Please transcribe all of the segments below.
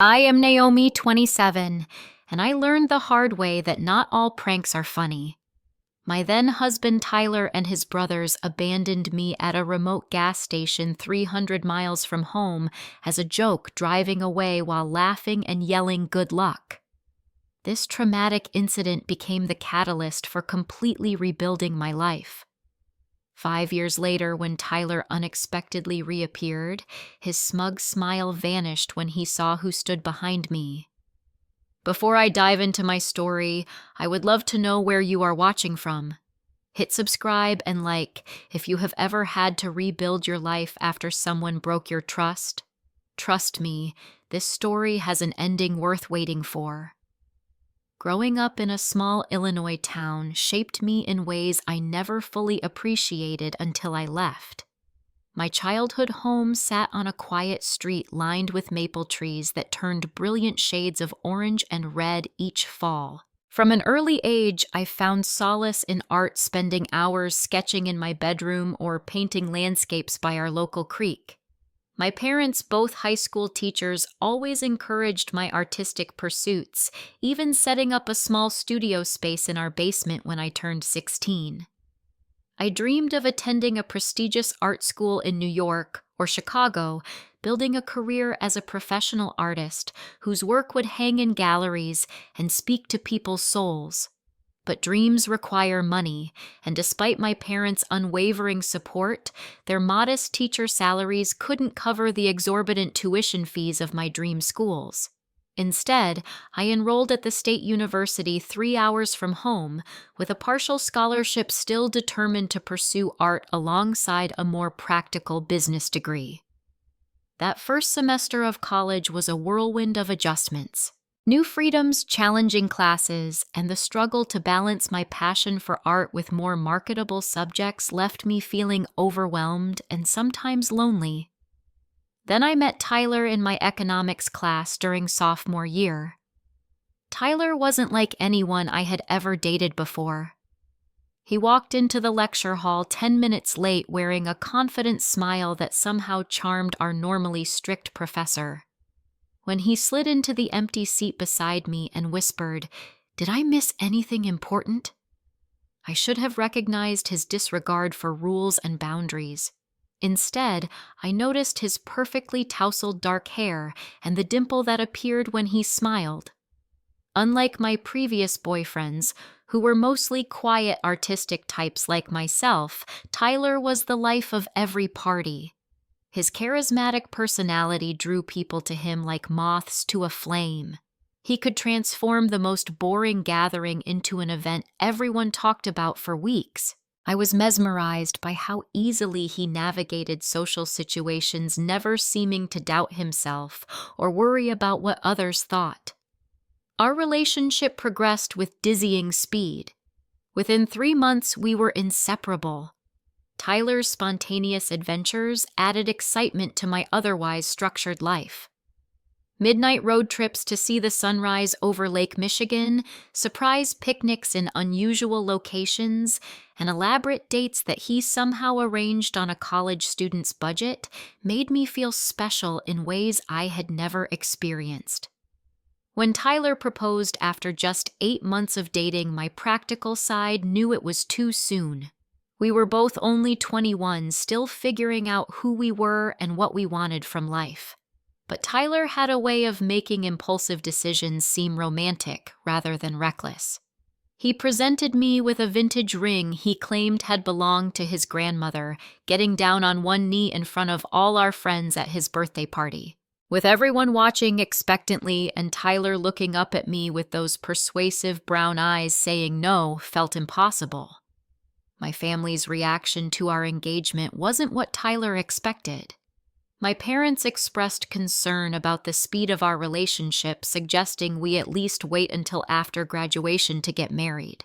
I am Naomi, 27, and I learned the hard way that not all pranks are funny. My then husband Tyler and his brothers abandoned me at a remote gas station 300 miles from home as a joke, driving away while laughing and yelling good luck. This traumatic incident became the catalyst for completely rebuilding my life. 5 years later, when Tyler unexpectedly reappeared, his smug smile vanished when he saw who stood behind me. Before I dive into my story, I would love to know where you are watching from. Hit subscribe and like if you have ever had to rebuild your life after someone broke your trust. Trust me, this story has an ending worth waiting for. Growing up in a small Illinois town shaped me in ways I never fully appreciated until I left. My childhood home sat on a quiet street lined with maple trees that turned brilliant shades of orange and red each fall. From an early age, I found solace in art, spending hours sketching in my bedroom or painting landscapes by our local creek. My parents, both high school teachers, always encouraged my artistic pursuits, even setting up a small studio space in our basement when I turned 16. I dreamed of attending a prestigious art school in New York or Chicago, building a career as a professional artist whose work would hang in galleries and speak to people's souls. But dreams require money, and despite my parents' unwavering support, their modest teacher salaries couldn't cover the exorbitant tuition fees of my dream schools. Instead, I enrolled at the state university 3 hours from home, with a partial scholarship, still determined to pursue art alongside a more practical business degree. That first semester of college was a whirlwind of adjustments. New freedoms, challenging classes, and the struggle to balance my passion for art with more marketable subjects left me feeling overwhelmed and sometimes lonely. Then I met Tyler in my economics class during sophomore year. Tyler wasn't like anyone I had ever dated before. He walked into the lecture hall 10 minutes late wearing a confident smile that somehow charmed our normally strict professor. When he slid into the empty seat beside me and whispered, "Did I miss anything important?" I should have recognized his disregard for rules and boundaries. Instead, I noticed his perfectly tousled dark hair and the dimple that appeared when he smiled. Unlike my previous boyfriends, who were mostly quiet artistic types like myself, Tyler was the life of every party. His charismatic personality drew people to him like moths to a flame. He could transform the most boring gathering into an event everyone talked about for weeks. I was mesmerized by how easily he navigated social situations, never seeming to doubt himself or worry about what others thought. Our relationship progressed with dizzying speed. Within 3 months, we were inseparable. Tyler's spontaneous adventures added excitement to my otherwise structured life. Midnight road trips to see the sunrise over Lake Michigan, surprise picnics in unusual locations, and elaborate dates that he somehow arranged on a college student's budget made me feel special in ways I had never experienced. When Tyler proposed after just 8 months of dating, my practical side knew it was too soon. We were both only 21, still figuring out who we were and what we wanted from life. But Tyler had a way of making impulsive decisions seem romantic rather than reckless. He presented me with a vintage ring he claimed had belonged to his grandmother, getting down on one knee in front of all our friends at his birthday party. With everyone watching expectantly and Tyler looking up at me with those persuasive brown eyes saying no felt impossible. My family's reaction to our engagement wasn't what Tyler expected. My parents expressed concern about the speed of our relationship, suggesting we at least wait until after graduation to get married.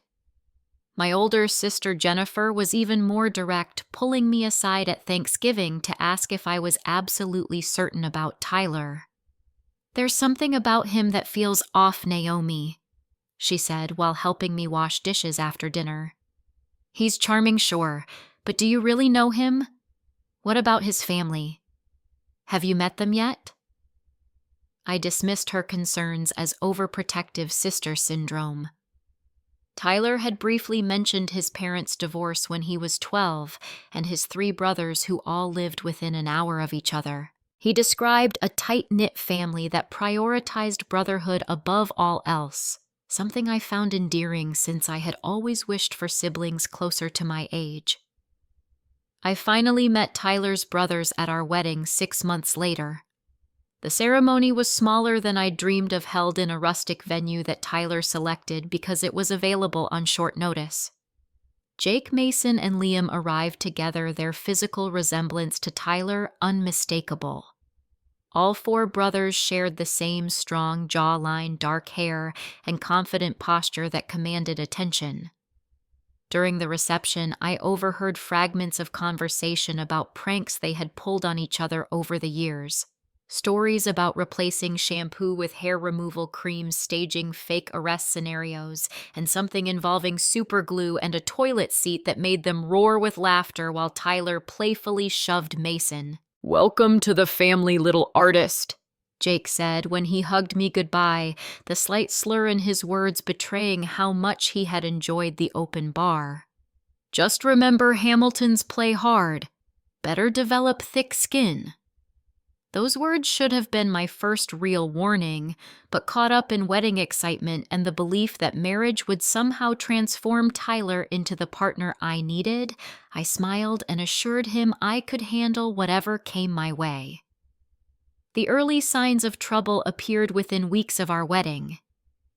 My older sister Jennifer was even more direct, pulling me aside at Thanksgiving to ask if I was absolutely certain about Tyler. "There's something about him that feels off, Naomi," she said while helping me wash dishes after dinner. "He's charming, sure, but do you really know him? What about his family? Have you met them yet?" I dismissed her concerns as overprotective sister syndrome. Tyler had briefly mentioned his parents' divorce when he was 12 and his 3 brothers who all lived within an hour of each other. He described a tight-knit family that prioritized brotherhood above all else, something I found endearing since I had always wished for siblings closer to my age. I finally met Tyler's brothers at our wedding 6 months later. The ceremony was smaller than I'd dreamed of, held in a rustic venue that Tyler selected because it was available on short notice. Jake, Mason, and Liam arrived together, their physical resemblance to Tyler unmistakable. All 4 brothers shared the same strong jawline, dark hair, and confident posture that commanded attention. During the reception, I overheard fragments of conversation about pranks they had pulled on each other over the years. Stories about replacing shampoo with hair removal cream, staging fake arrest scenarios, and something involving super glue and a toilet seat that made them roar with laughter while Tyler playfully shoved Mason. "Welcome to the family, little artist," Jake said when he hugged me goodbye, the slight slur in his words betraying how much he had enjoyed the open bar. "Just remember Hamilton's play hard. Better develop thick skin." Those words should have been my first real warning, but caught up in wedding excitement and the belief that marriage would somehow transform Tyler into the partner I needed, I smiled and assured him I could handle whatever came my way. The early signs of trouble appeared within weeks of our wedding.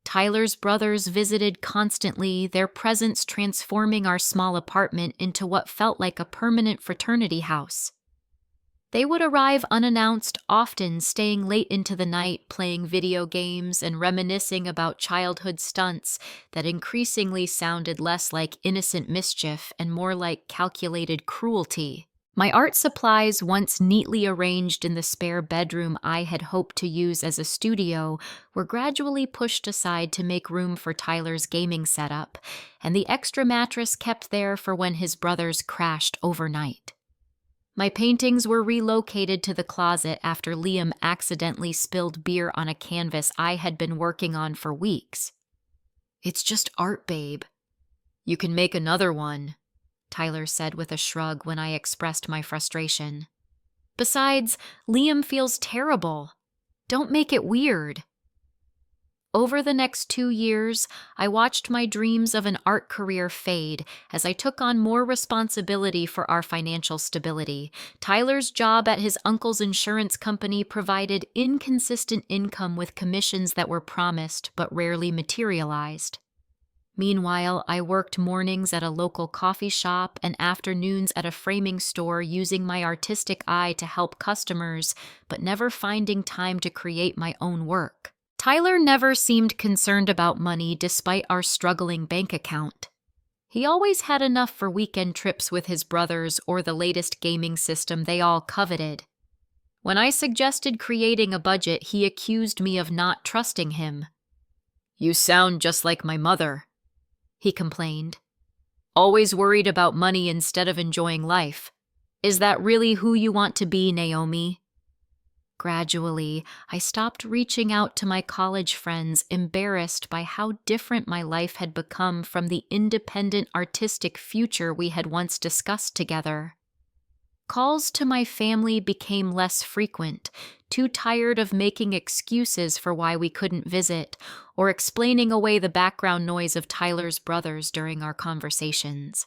Tyler's brothers visited constantly, their presence transforming our small apartment into what felt like a permanent fraternity house. They would arrive unannounced, often staying late into the night, playing video games and reminiscing about childhood stunts that increasingly sounded less like innocent mischief and more like calculated cruelty. My art supplies, once neatly arranged in the spare bedroom I had hoped to use as a studio, were gradually pushed aside to make room for Tyler's gaming setup, and the extra mattress kept there for when his brothers crashed overnight. My paintings were relocated to the closet after Liam accidentally spilled beer on a canvas I had been working on for weeks. "It's just art, babe. You can make another one," Tyler said with a shrug when I expressed my frustration. "Besides, Liam feels terrible. Don't make it weird." Over the next 2 years, I watched my dreams of an art career fade as I took on more responsibility for our financial stability. Tyler's job at his uncle's insurance company provided inconsistent income with commissions that were promised but rarely materialized. Meanwhile, I worked mornings at a local coffee shop and afternoons at a framing store, using my artistic eye to help customers, but never finding time to create my own work. Tyler never seemed concerned about money despite our struggling bank account. He always had enough for weekend trips with his brothers or the latest gaming system they all coveted. When I suggested creating a budget, he accused me of not trusting him. "You sound just like my mother," he complained. "Always worried about money instead of enjoying life. Is that really who you want to be, Naomi?" Gradually, I stopped reaching out to my college friends, embarrassed by how different my life had become from the independent artistic future we had once discussed together. Calls to my family became less frequent, too tired of making excuses for why we couldn't visit, or explaining away the background noise of Tyler's brothers during our conversations.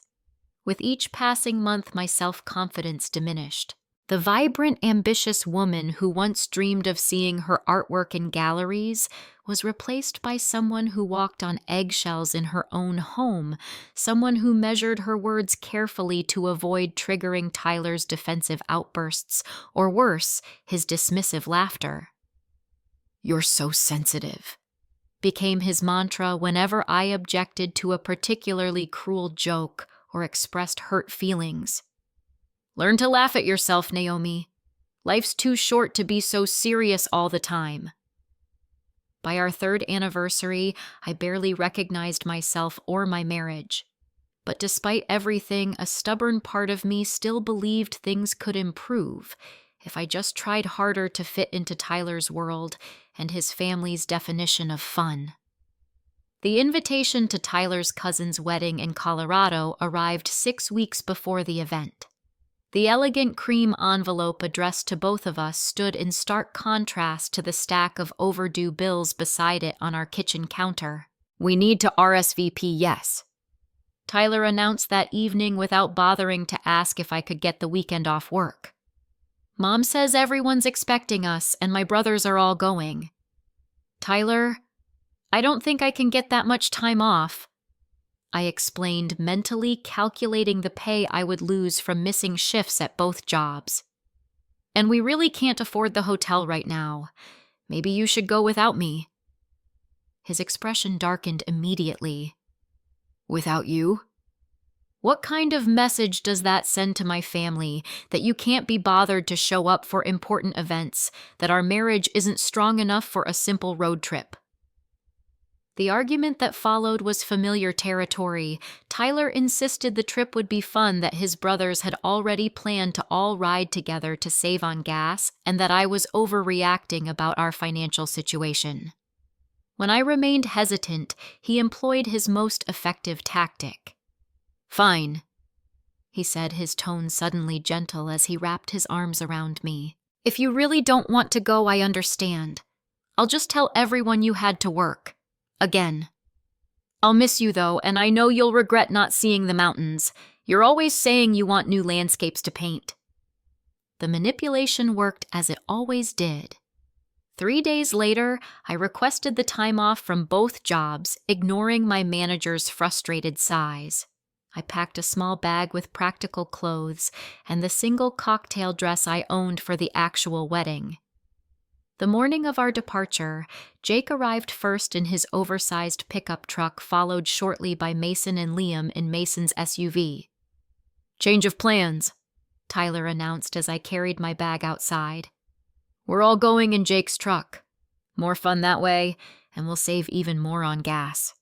With each passing month, my self-confidence diminished. The vibrant, ambitious woman who once dreamed of seeing her artwork in galleries was replaced by someone who walked on eggshells in her own home, someone who measured her words carefully to avoid triggering Tyler's defensive outbursts, or worse, his dismissive laughter. "You're so sensitive," became his mantra whenever I objected to a particularly cruel joke or expressed hurt feelings. "Learn to laugh at yourself, Naomi. Life's too short to be so serious all the time." By our 3rd anniversary, I barely recognized myself or my marriage. But despite everything, a stubborn part of me still believed things could improve. if I just tried harder to fit into Tyler's world and his family's definition of fun. The invitation to Tyler's cousin's wedding in Colorado arrived 6 weeks before the event. The elegant cream envelope addressed to both of us stood in stark contrast to the stack of overdue bills beside it on our kitchen counter. "We need to RSVP, yes," Tyler announced that evening without bothering to ask if I could get the weekend off work. "Mom says everyone's expecting us and my brothers are all going." "Tyler, I don't think I can get that much time off," I explained, mentally calculating the pay I would lose from missing shifts at both jobs. "And we really can't afford the hotel right now. Maybe you should go without me." His expression darkened immediately. "Without you? What kind of message does that send to my family, that you can't be bothered to show up for important events, that our marriage isn't strong enough for a simple road trip?" The argument that followed was familiar territory. Tyler insisted the trip would be fun, that his brothers had already planned to all ride together to save on gas, and that I was overreacting about our financial situation. When I remained hesitant, he employed his most effective tactic. "Fine," he said, his tone suddenly gentle as he wrapped his arms around me. "If you really don't want to go, I understand. I'll just tell everyone you had to work. Again. I'll miss you, though, and I know you'll regret not seeing the mountains. You're always saying you want new landscapes to paint." The manipulation worked as it always did. 3 days later, I requested the time off from both jobs, ignoring my manager's frustrated sighs. I packed a small bag with practical clothes and the single cocktail dress I owned for the actual wedding. The morning of our departure, Jake arrived first in his oversized pickup truck, followed shortly by Mason and Liam in Mason's SUV. "Change of plans," Tyler announced as I carried my bag outside. "We're all going in Jake's truck. More fun that way, and we'll save even more on gas."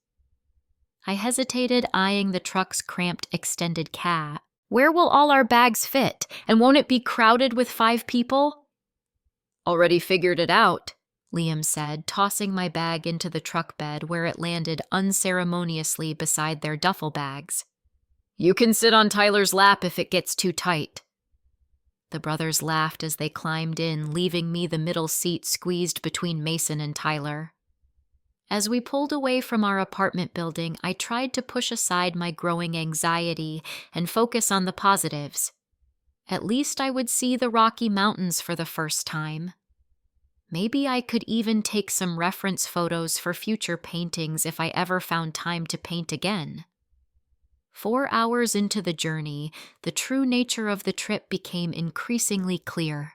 I hesitated, eyeing the truck's cramped extended cab. "Where will all our bags fit, and won't it be crowded with 5 people?" "Already figured it out," Liam said, tossing my bag into the truck bed where it landed unceremoniously beside their duffel bags. "You can sit on Tyler's lap if it gets too tight." The brothers laughed as they climbed in, leaving me the middle seat squeezed between Mason and Tyler. As we pulled away from our apartment building, I tried to push aside my growing anxiety and focus on the positives. At least I would see the Rocky Mountains for the first time. Maybe I could even take some reference photos for future paintings if I ever found time to paint again. 4 hours into the journey, the true nature of the trip became increasingly clear.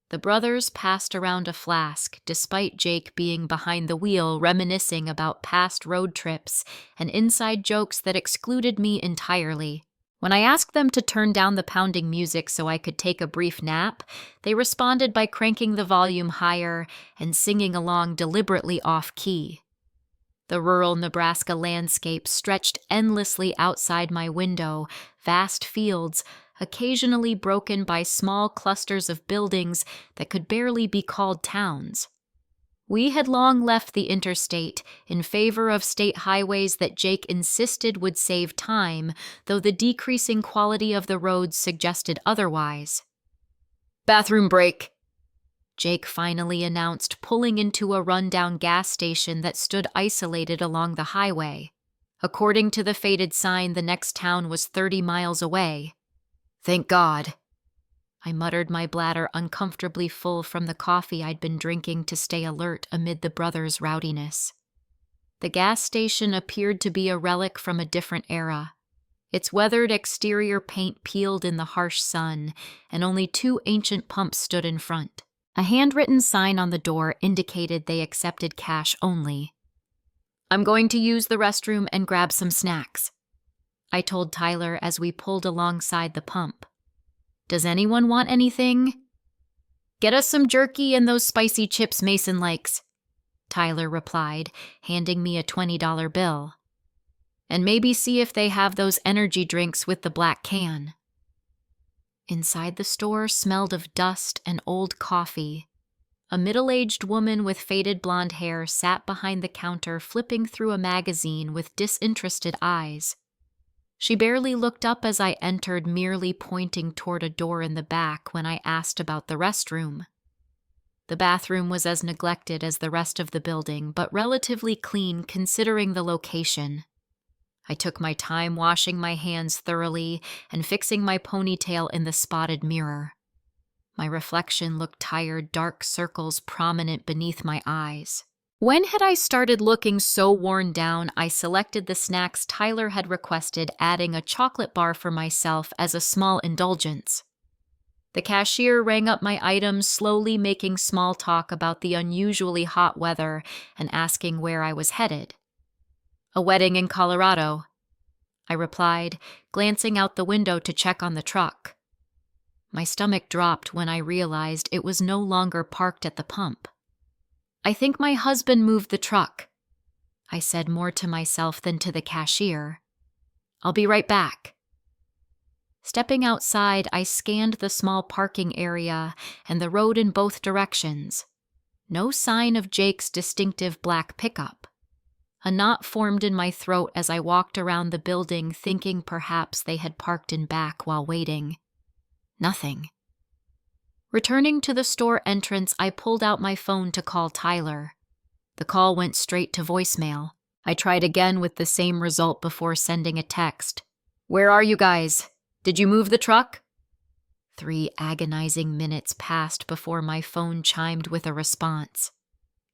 The brothers passed around a flask, despite Jake being behind the wheel, reminiscing about past road trips and inside jokes that excluded me entirely. When I asked them to turn down the pounding music so I could take a brief nap, they responded by cranking the volume higher and singing along deliberately off-key. The rural Nebraska landscape stretched endlessly outside my window, vast fields, occasionally broken by small clusters of buildings that could barely be called towns. We had long left the interstate in favor of state highways that Jake insisted would save time, though the decreasing quality of the roads suggested otherwise. "Bathroom break," Jake finally announced, pulling into a rundown gas station that stood isolated along the highway. According to the faded sign, the next town was 30 miles away. "Thank God." I muttered, my bladder uncomfortably full from the coffee I'd been drinking to stay alert amid the brothers' rowdiness. The gas station appeared to be a relic from a different era. Its weathered exterior paint peeled in the harsh sun, and only 2 ancient pumps stood in front. A handwritten sign on the door indicated they accepted cash only. "I'm going to use the restroom and grab some snacks," I told Tyler as we pulled alongside the pump. "Does anyone want anything?" "Get us some jerky and those spicy chips Mason likes," Tyler replied, handing me a $20 bill. "And maybe see if they have those energy drinks with the black can." Inside the store smelled of dust and old coffee. A middle-aged woman with faded blonde hair sat behind the counter flipping through a magazine with disinterested eyes. She barely looked up as I entered, merely pointing toward a door in the back when I asked about the restroom. The bathroom was as neglected as the rest of the building, but relatively clean considering the location. I took my time washing my hands thoroughly and fixing my ponytail in the spotted mirror. My reflection looked tired, dark circles prominent beneath my eyes. When had I started looking so worn down, I selected the snacks Tyler had requested, adding a chocolate bar for myself as a small indulgence. The cashier rang up my items, slowly making small talk about the unusually hot weather and asking where I was headed. "A wedding in Colorado," I replied, glancing out the window to check on the truck. My stomach dropped when I realized it was no longer parked at the pump. "I think my husband moved the truck," I said, more to myself than to the cashier. "I'll be right back." Stepping outside, I scanned the small parking area and the road in both directions. No sign of Jake's distinctive black pickup. A knot formed in my throat as I walked around the building, thinking perhaps they had parked in back while waiting. Nothing. Returning to the store entrance, I pulled out my phone to call Tyler. The call went straight to voicemail. I tried again with the same result before sending a text. "Where are you guys? Did you move the truck?" 3 agonizing minutes passed before my phone chimed with a response.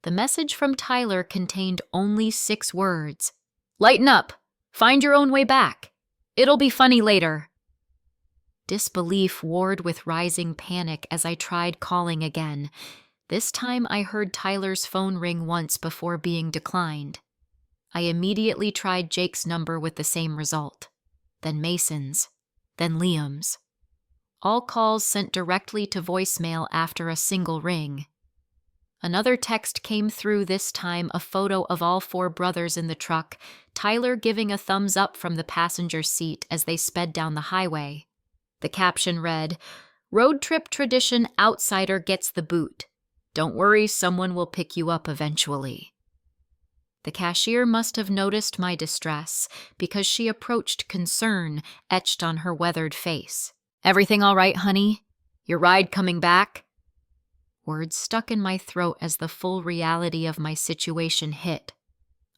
The message from Tyler contained only 6 words. "Lighten up. Find your own way back. It'll be funny later." Disbelief warred with rising panic as I tried calling again. This time I heard Tyler's phone ring once before being declined. I immediately tried Jake's number with the same result. Then Mason's. Then Liam's. All calls sent directly to voicemail after a single ring. Another text came through, this time a photo of all 4 brothers in the truck, Tyler giving a thumbs up from the passenger seat as they sped down the highway. The caption read, "Road trip tradition outsider gets the boot. Don't worry, someone will pick you up eventually." The cashier must have noticed my distress because she approached concern etched on her weathered face. "Everything all right, honey? Your ride coming back?" Words stuck in my throat as the full reality of my situation hit.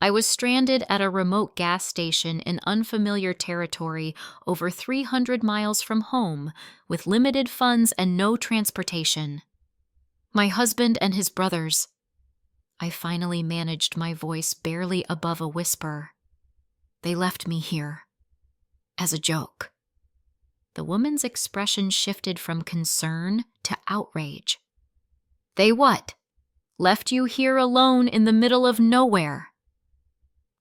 I was stranded at a remote gas station in unfamiliar territory over 300 miles from home, with limited funds and no transportation. My husband and his brothers. I finally managed my voice barely above a whisper. "They left me here. As a joke." The woman's expression shifted from concern to outrage. "They what? Left you here alone in the middle of nowhere?"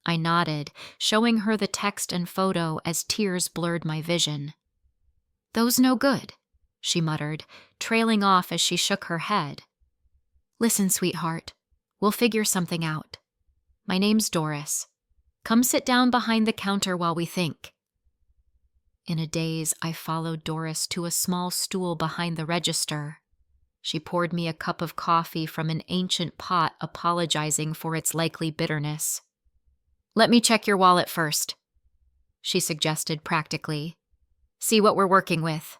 I nodded, showing her the text and photo as tears blurred my vision. "Those no good," she muttered, trailing off as she shook her head. "Listen, sweetheart, we'll figure something out. My name's Doris. Come sit down behind the counter while we think." In a daze, I followed Doris to a small stool behind the register. She poured me a cup of coffee from an ancient pot, apologizing for its likely bitterness. "Let me check your wallet first," she suggested practically. "See what we're working with."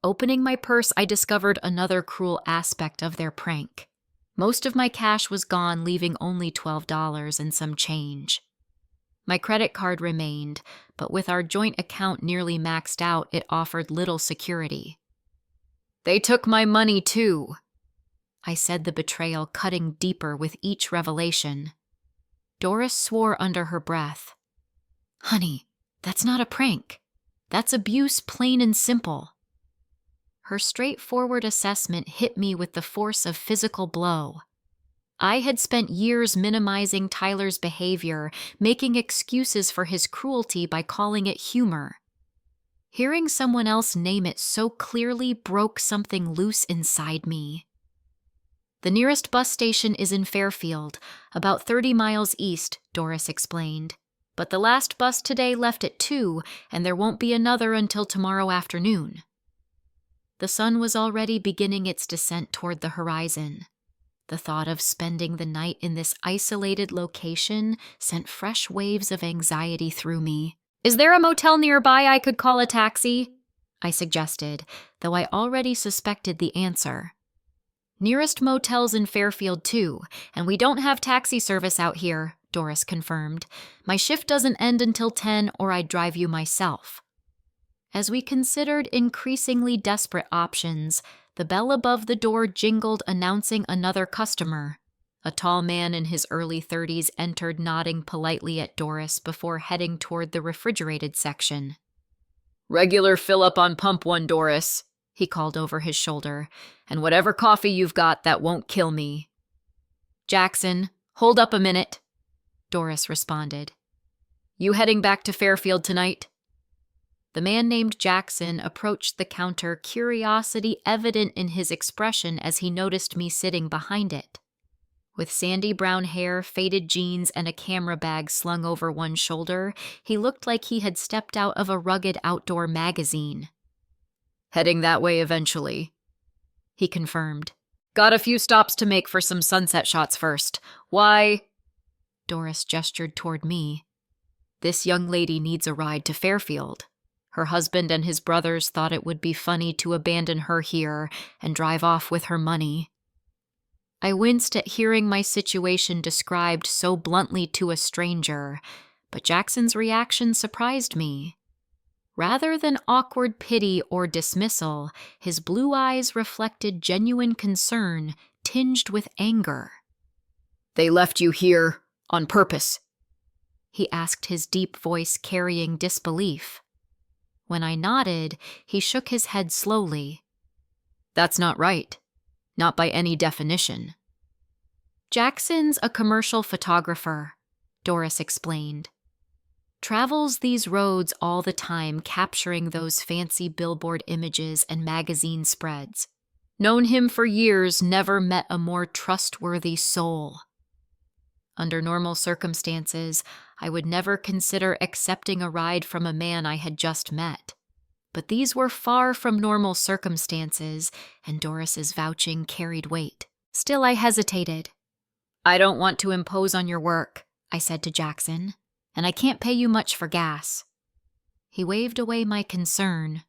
Opening my purse, I discovered another cruel aspect of their prank. Most of my cash was gone, leaving only $12 and some change. My credit card remained, but with our joint account nearly maxed out, it offered little security. "They took my money too," I said, the betrayal cutting deeper with each revelation. Doris swore under her breath. "Honey, that's not a prank. That's abuse, plain and simple." Her straightforward assessment hit me with the force of physical blow. I had spent years minimizing Tyler's behavior, making excuses for his cruelty by calling it humor. Hearing someone else name it so clearly broke something loose inside me. "The nearest bus station is in Fairfield, about 30 miles east," Doris explained. "But the last bus today left at 2, and there won't be another until tomorrow afternoon." The sun was already beginning its descent toward the horizon. The thought of spending the night in this isolated location sent fresh waves of anxiety through me. "Is there a motel nearby I could call a taxi?" I suggested, though I already suspected the answer. "Nearest motel's in Fairfield, too, and we don't have taxi service out here," Doris confirmed. "My shift doesn't end until 10, or I'd drive you myself." As we considered increasingly desperate options, the bell above the door jingled, announcing another customer. A tall man in his early 30s entered, nodding politely at Doris before heading toward the refrigerated section. "Regular fill-up on pump 1, Doris," he called over his shoulder, "and whatever coffee you've got that won't kill me." "Jackson, hold up a minute," Doris responded. "You heading back to Fairfield tonight?" The man named Jackson approached the counter, curiosity evident in his expression as he noticed me sitting behind it. With sandy brown hair, faded jeans, and a camera bag slung over one shoulder, he looked like he had stepped out of a rugged outdoor magazine. "Heading that way eventually," he confirmed. "Got a few stops to make for some sunset shots first. Why?" Doris gestured toward me. "This young lady needs a ride to Fairfield. Her husband and his brothers thought it would be funny to abandon her here and drive off with her money." I winced at hearing my situation described so bluntly to a stranger, but Jackson's reaction surprised me. Rather than awkward pity or dismissal, his blue eyes reflected genuine concern, tinged with anger. "They left you here on purpose?" he asked, his deep voice carrying disbelief. When I nodded, he shook his head slowly. "That's not right. Not by any definition." "Jackson's a commercial photographer," Doris explained. "Travels these roads all the time, capturing those fancy billboard images and magazine spreads. Known him for years, never met a more trustworthy soul. Under normal circumstances, I would never consider accepting a ride from a man I had just met. But these were far from normal circumstances, and Doris's vouching carried weight. Still, I hesitated. "I don't want to impose on your work," I said to Jackson, "and I can't pay you much for gas." He waved away my concern.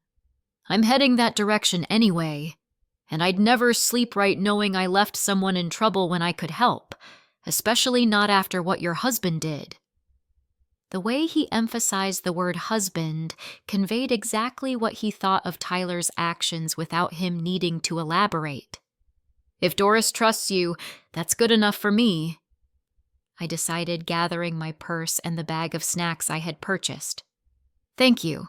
"I'm heading that direction anyway, and I'd never sleep right knowing I left someone in trouble when I could help, especially not after what your husband did." The way he emphasized the word husband conveyed exactly what he thought of Tyler's actions without him needing to elaborate. "If Doris trusts you, that's good enough for me," I decided, gathering my purse and the bag of snacks I had purchased. "Thank you."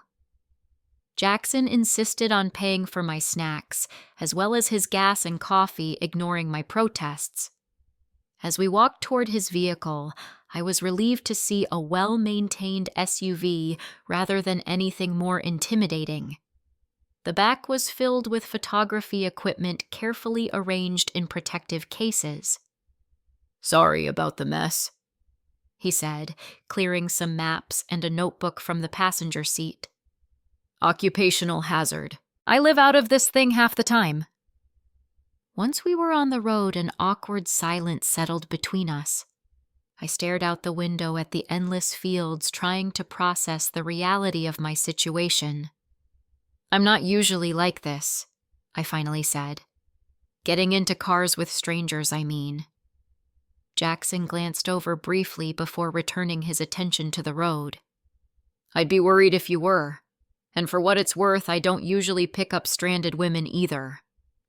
Jackson insisted on paying for my snacks, as well as his gas and coffee, ignoring my protests. As we walked toward his vehicle, I was relieved to see a well-maintained SUV rather than anything more intimidating. The back was filled with photography equipment carefully arranged in protective cases. "Sorry about the mess," he said, clearing some maps and a notebook from the passenger seat. "Occupational hazard. I live out of this thing half the time." Once we were on the road, an awkward silence settled between us. I stared out the window at the endless fields, trying to process the reality of my situation. "I'm not usually like this," I finally said. "Getting into cars with strangers, I mean." Jackson glanced over briefly before returning his attention to the road. "I'd be worried if you were. And for what it's worth, I don't usually pick up stranded women either.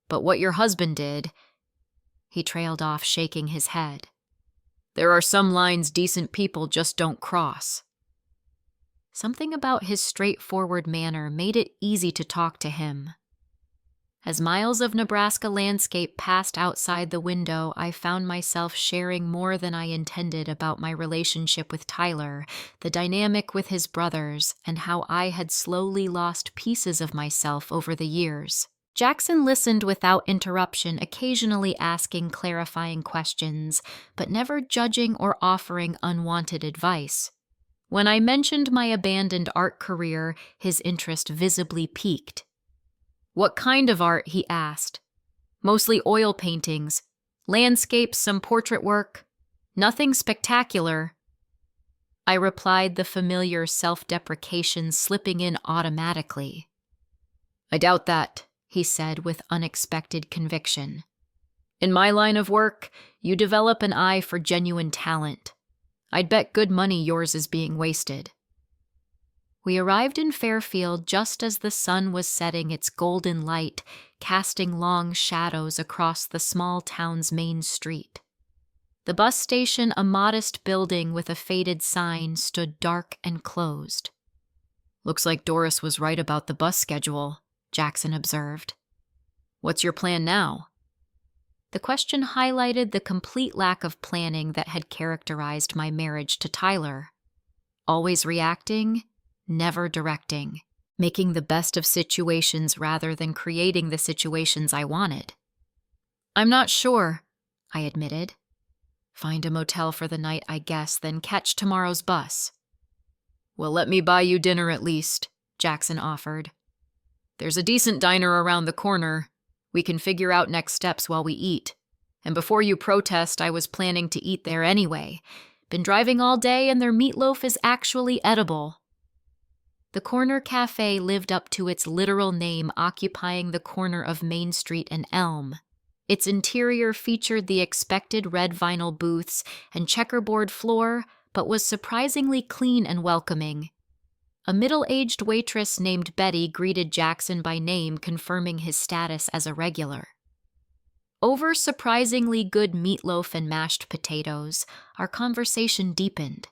But what your husband did..." He trailed off, shaking his head. "There are some lines decent people just don't cross." Something about his straightforward manner made it easy to talk to him. As miles of Nebraska landscape passed outside the window, I found myself sharing more than I intended about my relationship with Tyler, the dynamic with his brothers, and how I had slowly lost pieces of myself over the years. Jackson listened without interruption, occasionally asking clarifying questions, but never judging or offering unwanted advice. When I mentioned my abandoned art career, his interest visibly peaked. What kind of art? He asked. Mostly oil paintings, landscapes, some portrait work. Nothing spectacular. I replied, the familiar self-deprecation slipping in automatically. I doubt that, he said with unexpected conviction. In my line of work, you develop an eye for genuine talent. I'd bet good money yours is being wasted. We arrived in Fairfield just as the sun was setting its golden light, casting long shadows across the small town's main street. The bus station, a modest building with a faded sign, stood dark and closed. Looks like Doris was right about the bus schedule, Jackson observed. What's your plan now? The question highlighted the complete lack of planning that had characterized my marriage to Tyler. Always reacting, never directing, making the best of situations rather than creating the situations I wanted. I'm not sure, I admitted. Find a motel for the night, I guess, then catch tomorrow's bus. Well, let me buy you dinner at least, Jackson offered. There's a decent diner around the corner. We can figure out next steps while we eat. And before you protest, I was planning to eat there anyway. Been driving all day and their meatloaf is actually edible. The corner cafe lived up to its literal name, occupying the corner of Main Street and Elm. Its interior featured the expected red vinyl booths and checkerboard floor, but was surprisingly clean and welcoming. A middle-aged waitress named Betty greeted Jackson by name, confirming his status as a regular. Over surprisingly good meatloaf and mashed potatoes, our conversation deepened.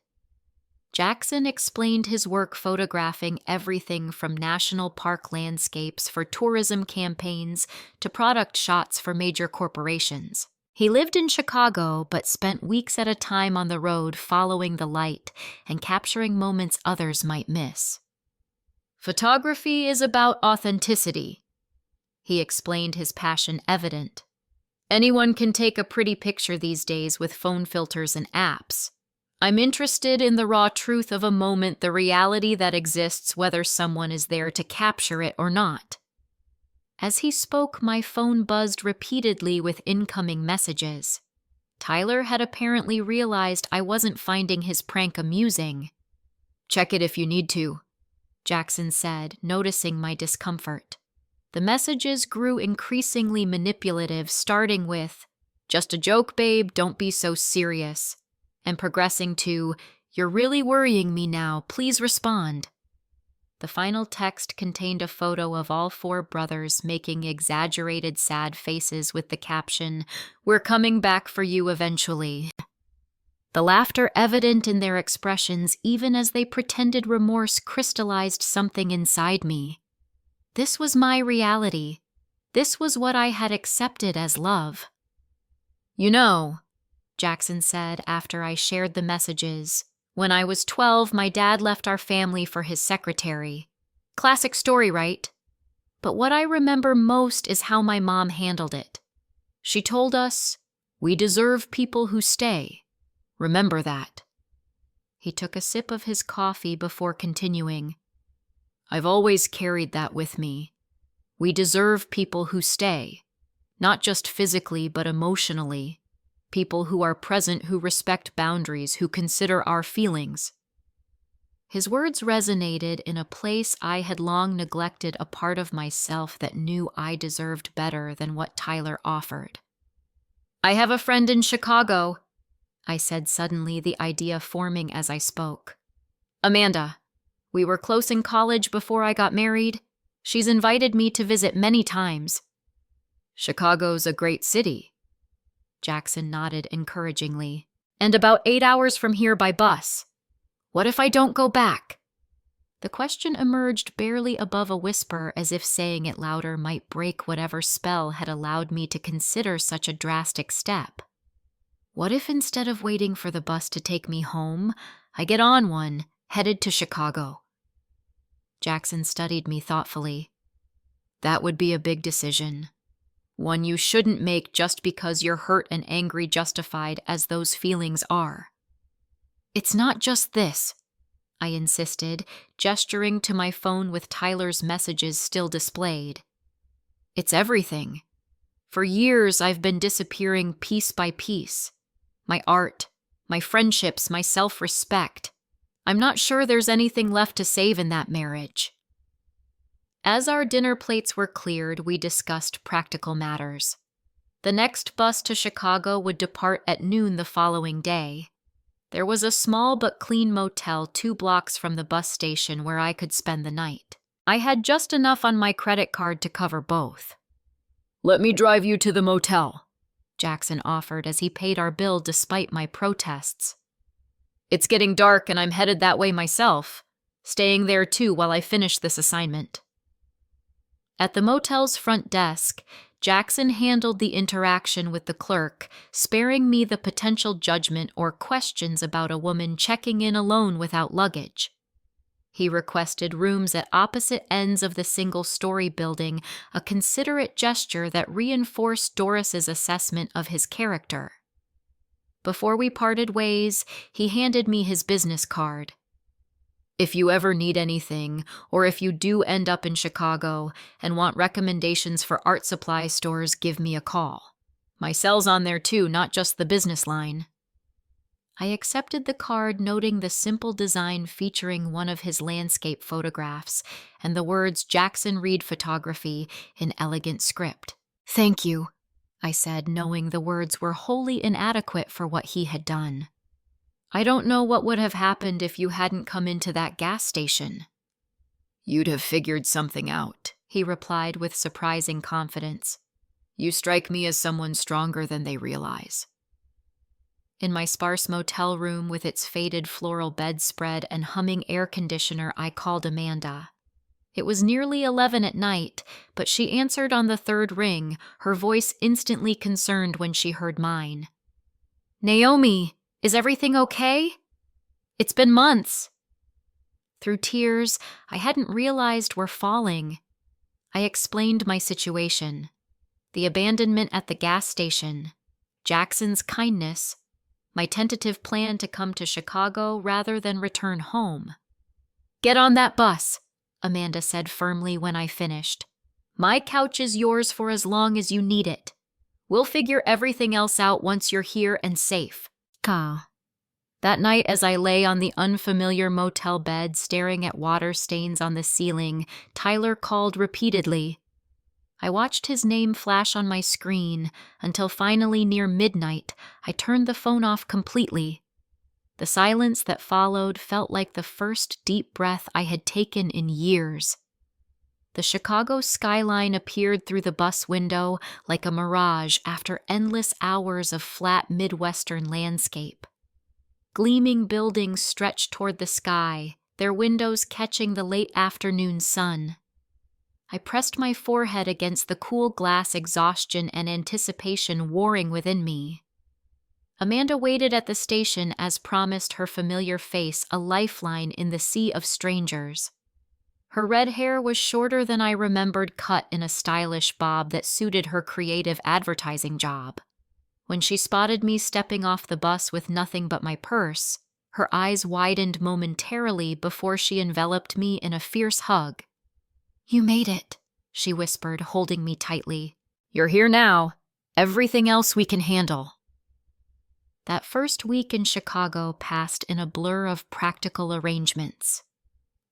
Jackson explained his work photographing everything from national park landscapes for tourism campaigns to product shots for major corporations. He lived in Chicago, but spent weeks at a time on the road following the light and capturing moments others might miss. Photography is about authenticity. He explained, his passion evident. Anyone can take a pretty picture these days with phone filters and apps. I'm interested in the raw truth of a moment, the reality that exists whether someone is there to capture it or not. As he spoke, my phone buzzed repeatedly with incoming messages. Tyler had apparently realized I wasn't finding his prank amusing. Check it if you need to, Jackson said, noticing my discomfort. The messages grew increasingly manipulative, starting with, "Just a joke, babe, don't be so serious," and progressing to, "You're really worrying me now, please respond." The final text contained a photo of all four brothers making exaggerated sad faces with the caption, "We're coming back for you eventually." The laughter evident in their expressions, even as they pretended remorse, crystallized something inside me. This was my reality. This was what I had accepted as love. You know, Jackson said after I shared the messages, when I was 12, my dad left our family for his secretary. Classic story, right? But what I remember most is how my mom handled it. She told us, "We deserve people who stay. Remember that." He took a sip of his coffee before continuing. I've always carried that with me. We deserve people who stay, not just physically but emotionally. People who are present, who respect boundaries, who consider our feelings. His words resonated in a place I had long neglected, a part of myself that knew I deserved better than what Tyler offered. I have a friend in Chicago, I said suddenly, the idea forming as I spoke. Amanda. We were close in college before I got married. She's invited me to visit many times. Chicago's a great city. Jackson nodded encouragingly. And about 8 hours from here by bus. What if I don't go back? The question emerged barely above a whisper, as if saying it louder might break whatever spell had allowed me to consider such a drastic step. What if instead of waiting for the bus to take me home, I get on one, headed to Chicago? Jackson studied me thoughtfully. That would be a big decision. One you shouldn't make just because you're hurt and angry, justified as those feelings are. It's not just this, I insisted, gesturing to my phone with Tyler's messages still displayed. It's everything. For years, I've been disappearing piece by piece. My art, my friendships, my self-respect. I'm not sure there's anything left to save in that marriage. As our dinner plates were cleared, we discussed practical matters. The next bus to Chicago would depart at noon the following day. There was a small but clean motel 2 blocks from the bus station where I could spend the night. I had just enough on my credit card to cover both. "Let me drive you to the motel," Jackson offered as he paid our bill despite my protests. "It's getting dark and I'm headed that way myself, staying there too while I finish this assignment." At the motel's front desk, Jackson handled the interaction with the clerk, sparing me the potential judgment or questions about a woman checking in alone without luggage. He requested rooms at opposite ends of the single-story building, a considerate gesture that reinforced Doris's assessment of his character. Before we parted ways, he handed me his business card. "If you ever need anything, or if you do end up in Chicago and want recommendations for art supply stores, give me a call. My cell's on there too, not just the business line." I accepted the card, noting the simple design featuring one of his landscape photographs and the words Jackson Reed Photography in elegant script. "Thank you," I said, knowing the words were wholly inadequate for what he had done. "I don't know what would have happened if you hadn't come into that gas station." "You'd have figured something out," he replied with surprising confidence. "You strike me as someone stronger than they realize." In my sparse motel room with its faded floral bedspread and humming air conditioner, I called Amanda. It was nearly 11 at night, but she answered on the 3rd ring, her voice instantly concerned when she heard mine. "Naomi, is everything okay? It's been months." Through tears, I hadn't realized we're falling. I explained my situation. The abandonment at the gas station. Jackson's kindness. My tentative plan to come to Chicago rather than return home. "Get on that bus," Amanda said firmly when I finished. "My couch is yours for as long as you need it. We'll figure everything else out once you're here and safe." That night, as I lay on the unfamiliar motel bed staring at water stains on the ceiling, Tyler called repeatedly. I watched his name flash on my screen until finally near midnight, I turned the phone off completely. The silence that followed felt like the first deep breath I had taken in years. The Chicago skyline appeared through the bus window like a mirage after endless hours of flat Midwestern landscape. Gleaming buildings stretched toward the sky, their windows catching the late afternoon sun. I pressed my forehead against the cool glass, exhaustion and anticipation warring within me. Amanda waited at the station as promised, her familiar face a lifeline in the sea of strangers. Her red hair was shorter than I remembered, cut in a stylish bob that suited her creative advertising job. When she spotted me stepping off the bus with nothing but my purse, her eyes widened momentarily before she enveloped me in a fierce hug. "You made it," she whispered, holding me tightly. "You're here now. Everything else we can handle." That first week in Chicago passed in a blur of practical arrangements.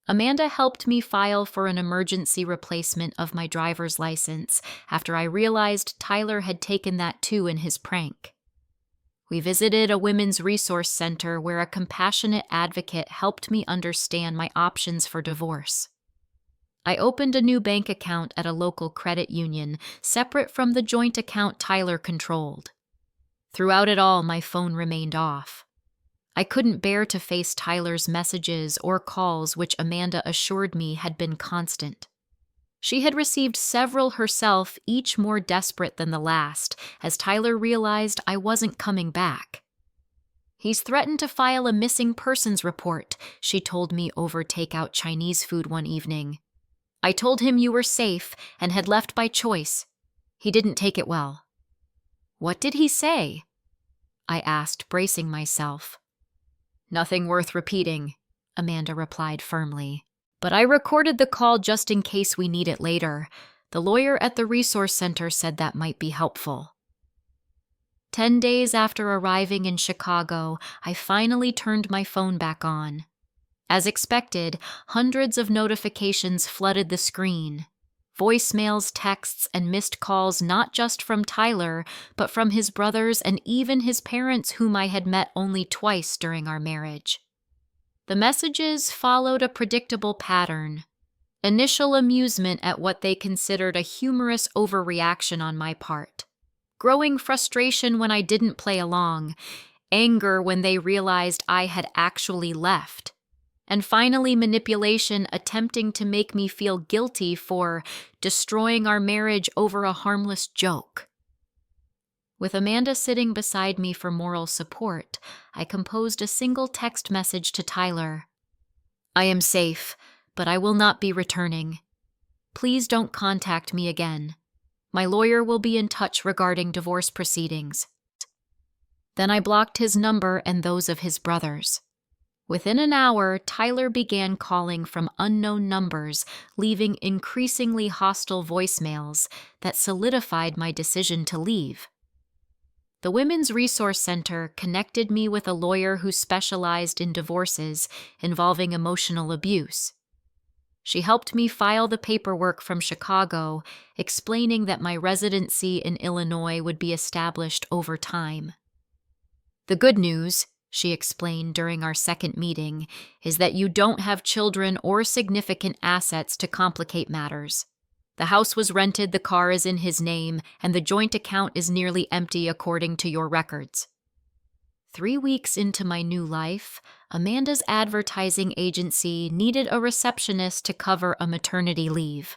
Amanda helped me file for an emergency replacement of my driver's license after I realized Tyler had taken that too in his prank. We visited a women's resource center where a compassionate advocate helped me understand my options for divorce. I opened a new bank account at a local credit union, separate from the joint account Tyler controlled. Throughout it all, my phone remained off. I couldn't bear to face Tyler's messages or calls, which Amanda assured me had been constant. She had received several herself, each more desperate than the last, as Tyler realized I wasn't coming back. "He's threatened to file a missing persons report," she told me over takeout Chinese food one evening. "I told him you were safe and had left by choice. He didn't take it well." "What did he say?" I asked, bracing myself. "Nothing worth repeating," Amanda replied firmly. "But I recorded the call just in case we need it later. The lawyer at the resource center said that might be helpful. 10 days after arriving in Chicago, I finally turned my phone back on. As expected, hundreds of notifications flooded the screen. Voicemails, texts, and missed calls not just from Tyler, but from his brothers and even his parents, whom I had met only twice during our marriage. The messages followed a predictable pattern. Initial amusement at what they considered a humorous overreaction on my part. Growing frustration when I didn't play along. Anger when they realized I had actually left. And finally, manipulation attempting to make me feel guilty for destroying our marriage over a harmless joke. With Amanda sitting beside me for moral support, I composed a single text message to Tyler. I am safe, but I will not be returning. Please don't contact me again. My lawyer will be in touch regarding divorce proceedings. Then I blocked his number and those of his brothers. Within an hour, Tyler began calling from unknown numbers, leaving increasingly hostile voicemails that solidified my decision to leave. The Women's Resource Center connected me with a lawyer who specialized in divorces involving emotional abuse. She helped me file the paperwork from Chicago, explaining that my residency in Illinois would be established over time. The good news, she explained during our second meeting, is that you don't have children or significant assets to complicate matters. The house was rented, the car is in his name, and the joint account is nearly empty according to your records. 3 weeks into my new life, Amanda's advertising agency needed a receptionist to cover a maternity leave.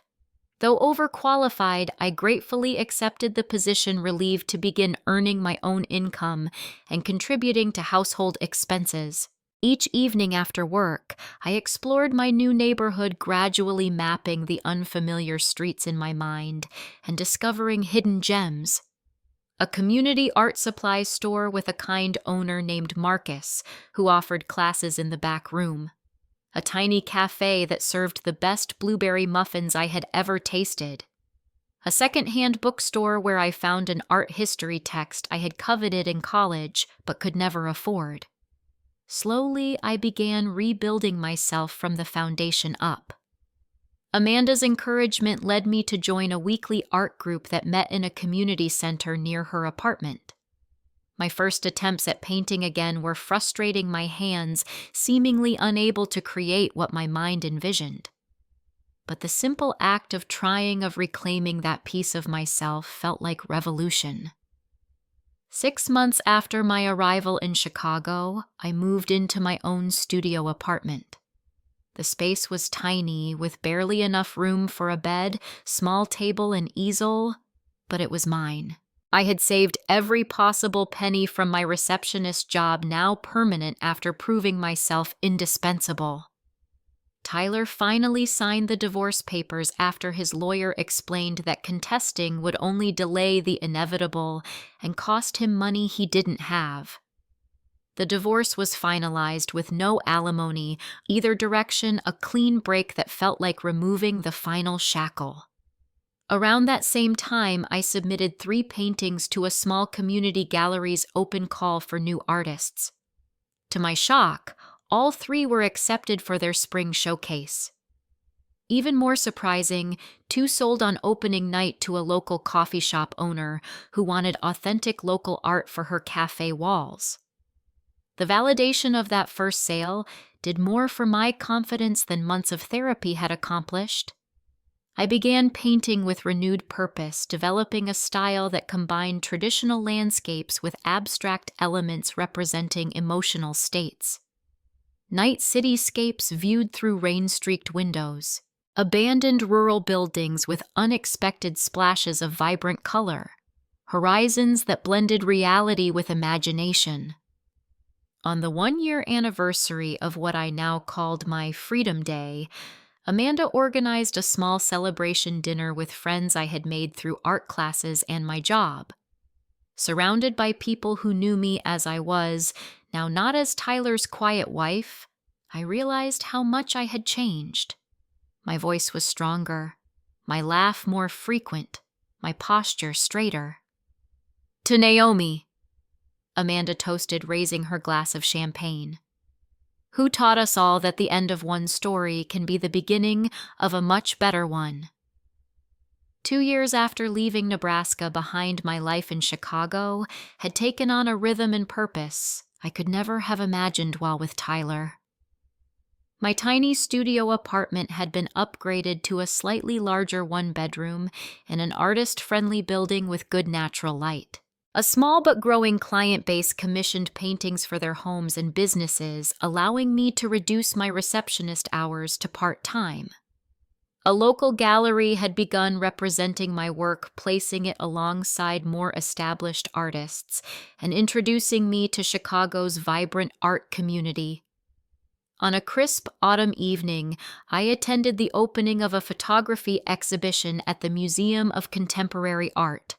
Though overqualified, I gratefully accepted the position, relieved to begin earning my own income and contributing to household expenses. Each evening after work, I explored my new neighborhood, gradually mapping the unfamiliar streets in my mind and discovering hidden gems. A community art supply store with a kind owner named Marcus, who offered classes in the back room. A tiny cafe that served the best blueberry muffins I had ever tasted. A second-hand bookstore where I found an art history text I had coveted in college but could never afford. Slowly, I began rebuilding myself from the foundation up. Amanda's encouragement led me to join a weekly art group that met in a community center near her apartment. My first attempts at painting again were frustrating my hands, seemingly unable to create what my mind envisioned. But the simple act of reclaiming that piece of myself felt like revolution. 6 months after my arrival in Chicago, I moved into my own studio apartment. The space was tiny, with barely enough room for a bed, small table, and easel, but it was mine. I had saved every possible penny from my receptionist job, now permanent after proving myself indispensable. Tyler finally signed the divorce papers after his lawyer explained that contesting would only delay the inevitable and cost him money he didn't have. The divorce was finalized with no alimony, either direction, a clean break that felt like removing the final shackle. Around that same time, I submitted 3 paintings to a small community gallery's open call for new artists. To my shock, all 3 were accepted for their spring showcase. Even more surprising, 2 sold on opening night to a local coffee shop owner who wanted authentic local art for her cafe walls. The validation of that first sale did more for my confidence than months of therapy had accomplished. I began painting with renewed purpose, developing a style that combined traditional landscapes with abstract elements representing emotional states. Night cityscapes viewed through rain-streaked windows, abandoned rural buildings with unexpected splashes of vibrant color, horizons that blended reality with imagination. On the 1-year anniversary of what I now called my Freedom Day, Amanda organized a small celebration dinner with friends I had made through art classes and my job. Surrounded by people who knew me as I was, now not as Tyler's quiet wife, I realized how much I had changed. My voice was stronger. my laugh more frequent, my posture straighter. To Naomi, Amanda toasted, raising her glass of champagne, who taught us all that the end of one story can be the beginning of a much better one. 2 years after leaving Nebraska behind, my life in Chicago had taken on a rhythm and purpose I could never have imagined while with Tyler. My tiny studio apartment had been upgraded to a slightly larger one-bedroom in an artist-friendly building with good natural light. A small but growing client base commissioned paintings for their homes and businesses, allowing me to reduce my receptionist hours to part-time. A local gallery had begun representing my work, placing it alongside more established artists and introducing me to Chicago's vibrant art community. On a crisp autumn evening, I attended the opening of a photography exhibition at the Museum of Contemporary Art.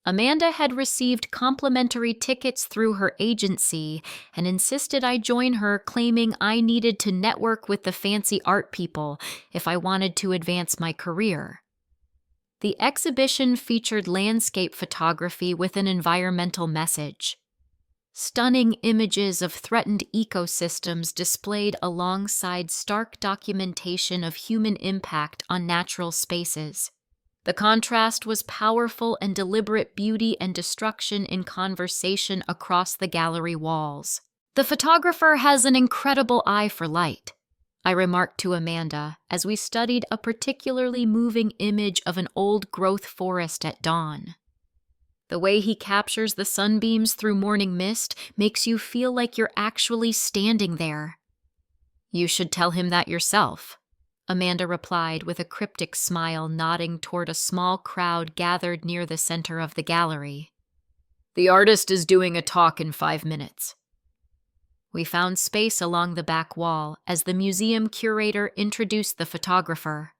Amanda had received complimentary tickets through her agency and insisted I join her, claiming I needed to network with the fancy art people if I wanted to advance my career. The exhibition featured landscape photography with an environmental message. Stunning images of threatened ecosystems displayed alongside stark documentation of human impact on natural spaces. The contrast was powerful, and deliberate beauty and destruction in conversation across the gallery walls. The photographer has an incredible eye for light, I remarked to Amanda as we studied a particularly moving image of an old-growth forest at dawn. The way he captures the sunbeams through morning mist makes you feel like you're actually standing there. You should tell him that yourself, Amanda replied with a cryptic smile, nodding toward a small crowd gathered near the center of the gallery. The artist is doing a talk in 5 minutes. We found space along the back wall as the museum curator introduced the photographer.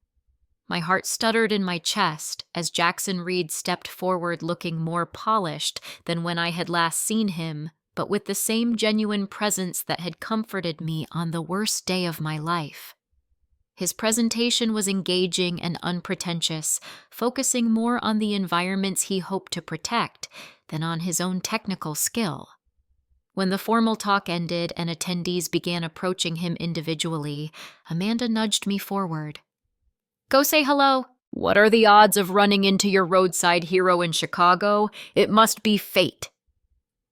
My heart stuttered in my chest as Jackson Reed stepped forward, looking more polished than when I had last seen him, but with the same genuine presence that had comforted me on the worst day of my life. His presentation was engaging and unpretentious, focusing more on the environments he hoped to protect than on his own technical skill. When the formal talk ended and attendees began approaching him individually, Amanda nudged me forward. Go say hello. What are the odds of running into your roadside hero in Chicago? It must be fate.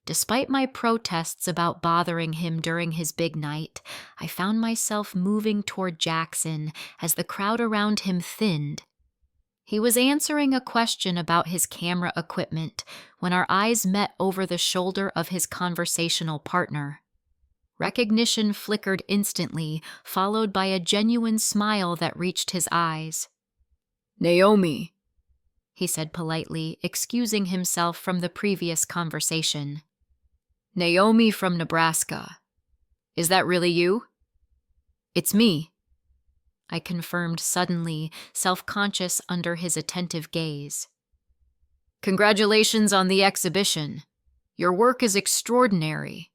Despite my protests about bothering him during his big night, I found myself moving toward Jackson as the crowd around him thinned. He was answering a question about his camera equipment when our eyes met over the shoulder of his conversational partner. Recognition flickered instantly, followed by a genuine smile that reached his eyes. Naomi, he said politely, excusing himself from the previous conversation. Naomi from Nebraska. Is that really you? It's me, I confirmed suddenly, self-conscious under his attentive gaze. Congratulations on the exhibition. Your work is extraordinary.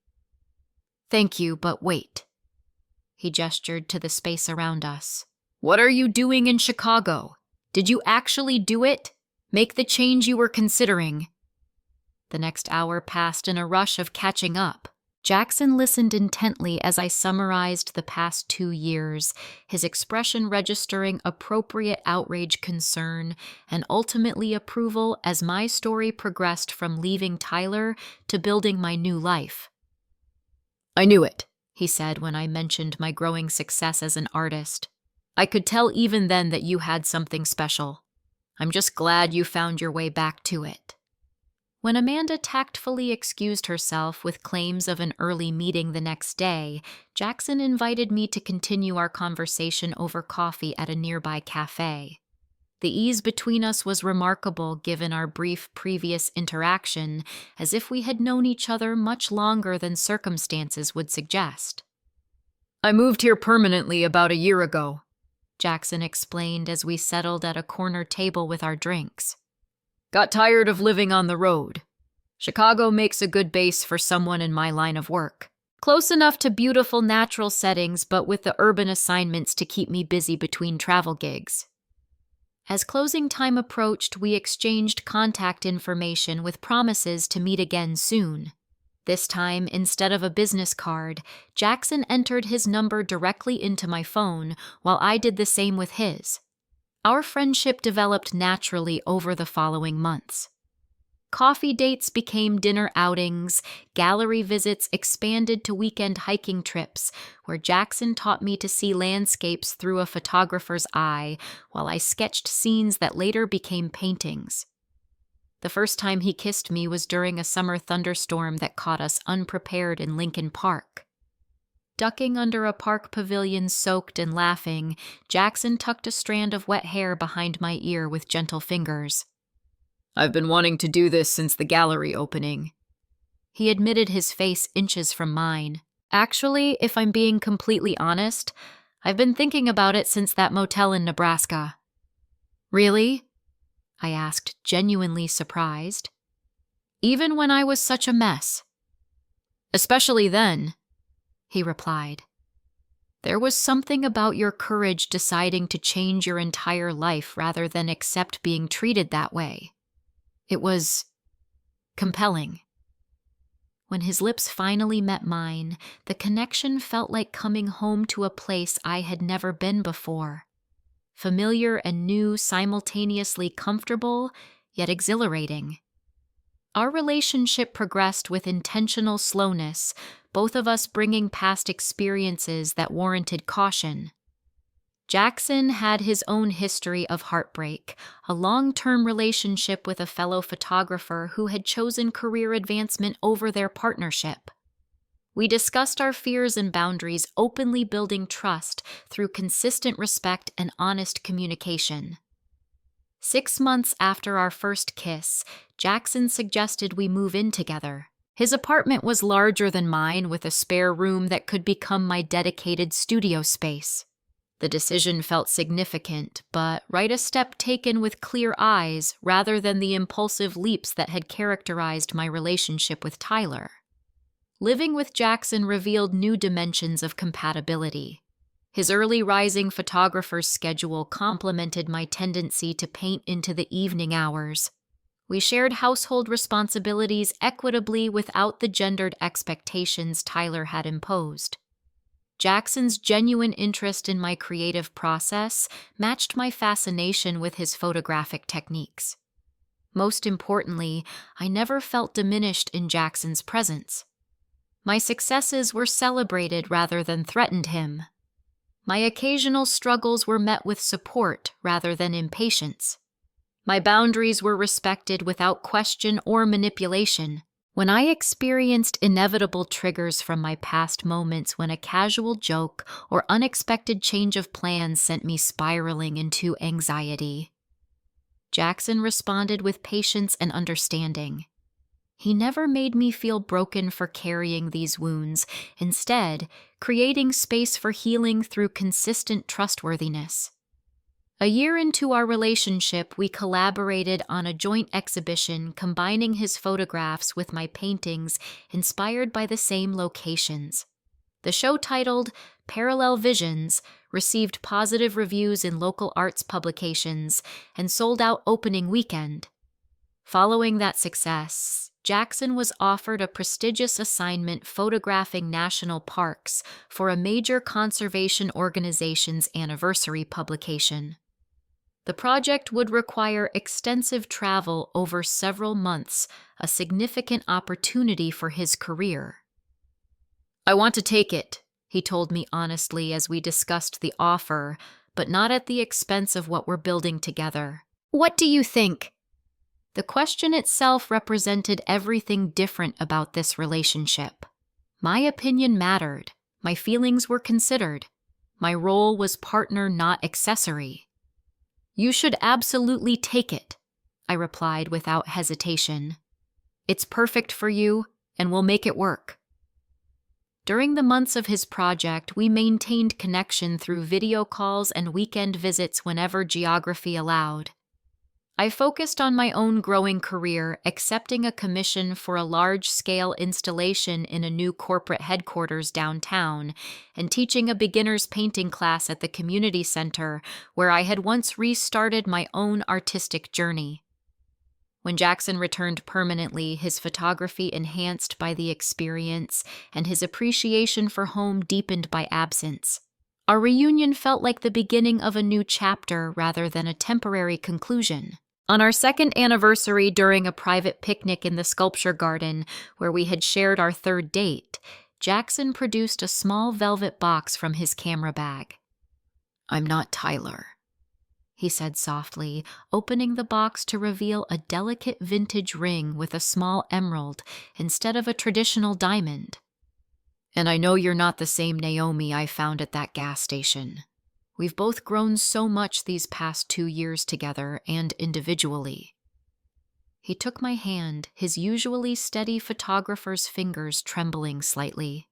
Thank you, but wait. He gestured to the space around us. What are you doing in Chicago? Did you actually do it? Make the change you were considering? The next hour passed in a rush of catching up. Jackson listened intently as I summarized the past 2 years, his expression registering appropriate outrage, concern, and ultimately approval as my story progressed from leaving Tyler to building my new life. I knew it, he said when I mentioned my growing success as an artist. I could tell even then that you had something special. I'm just glad you found your way back to it. When Amanda tactfully excused herself with claims of an early meeting the next day, Jackson invited me to continue our conversation over coffee at a nearby cafe. The ease between us was remarkable given our brief previous interaction, as if we had known each other much longer than circumstances would suggest. I moved here permanently about a year ago, Jackson explained as we settled at a corner table with our drinks. Got tired of living on the road. Chicago makes a good base for someone in my line of work. Close enough to beautiful natural settings, but with the urban assignments to keep me busy between travel gigs. As closing time approached, we exchanged contact information with promises to meet again soon. This time, instead of a business card, Jackson entered his number directly into my phone, while I did the same with his. Our friendship developed naturally over the following months. Coffee dates became dinner outings, gallery visits expanded to weekend hiking trips, where Jackson taught me to see landscapes through a photographer's eye, while I sketched scenes that later became paintings. The first time he kissed me was during a summer thunderstorm that caught us unprepared in Lincoln Park. Ducking under a park pavilion soaked and laughing, Jackson tucked a strand of wet hair behind my ear with gentle fingers. "I've been wanting to do this since the gallery opening." He admitted, his face inches from mine. "Actually, if I'm being completely honest, I've been thinking about it since that motel in Nebraska." "Really?" I asked, genuinely surprised. "Even when I was such a mess." "Especially then," he replied. "There was something about your courage deciding to change your entire life rather than accept being treated that way. It was compelling." When his lips finally met mine, the connection felt like coming home to a place I had never been before. Familiar and new, simultaneously comfortable, yet exhilarating. Our relationship progressed with intentional slowness, both of us bringing past experiences that warranted caution. Jackson had his own history of heartbreak, a long-term relationship with a fellow photographer who had chosen career advancement over their partnership. We discussed our fears and boundaries, openly building trust through consistent respect and honest communication. 6 months after our first kiss, Jackson suggested we move in together. His apartment was larger than mine, with a spare room that could become my dedicated studio space. The decision felt significant, but a step taken with clear eyes rather than the impulsive leaps that had characterized my relationship with Tyler. Living with Jackson revealed new dimensions of compatibility. His early rising photographer's schedule complemented my tendency to paint into the evening hours. We shared household responsibilities equitably without the gendered expectations Tyler had imposed. Jackson's genuine interest in my creative process matched my fascination with his photographic techniques. Most importantly, I never felt diminished in Jackson's presence. My successes were celebrated rather than threatened him. My occasional struggles were met with support rather than impatience. My boundaries were respected without question or manipulation. When I experienced inevitable triggers from my past moments, when a casual joke or unexpected change of plans sent me spiraling into anxiety, Jackson responded with patience and understanding. He never made me feel broken for carrying these wounds, instead, creating space for healing through consistent trustworthiness. A year into our relationship, we collaborated on a joint exhibition combining his photographs with my paintings inspired by the same locations. The show, titled Parallel Visions, received positive reviews in local arts publications and sold out opening weekend. Following that success, Jackson was offered a prestigious assignment photographing national parks for a major conservation organization's anniversary publication. The project would require extensive travel over several months, a significant opportunity for his career. "I want to take it," he told me honestly as we discussed the offer, but not at the expense of what we're building together. "What do you think?" The question itself represented everything different about this relationship. My opinion mattered. My feelings were considered. My role was partner, not accessory. "You should absolutely take it," I replied without hesitation. "It's perfect for you, and we'll make it work." During the months of his project, we maintained connection through video calls and weekend visits whenever geography allowed. I focused on my own growing career, accepting a commission for a large-scale installation in a new corporate headquarters downtown, and teaching a beginner's painting class at the community center where I had once restarted my own artistic journey. When Jackson returned permanently, his photography enhanced by the experience and his appreciation for home deepened by absence. Our reunion felt like the beginning of a new chapter rather than a temporary conclusion. On our second anniversary, during a private picnic in the sculpture garden where we had shared our third date, Jackson produced a small velvet box from his camera bag. "I'm not Tyler," he said softly, opening the box to reveal a delicate vintage ring with a small emerald instead of a traditional diamond. "And I know you're not the same Naomi I found at that gas station. We've both grown so much these past 2 years together and individually." He took my hand, his usually steady photographer's fingers trembling slightly.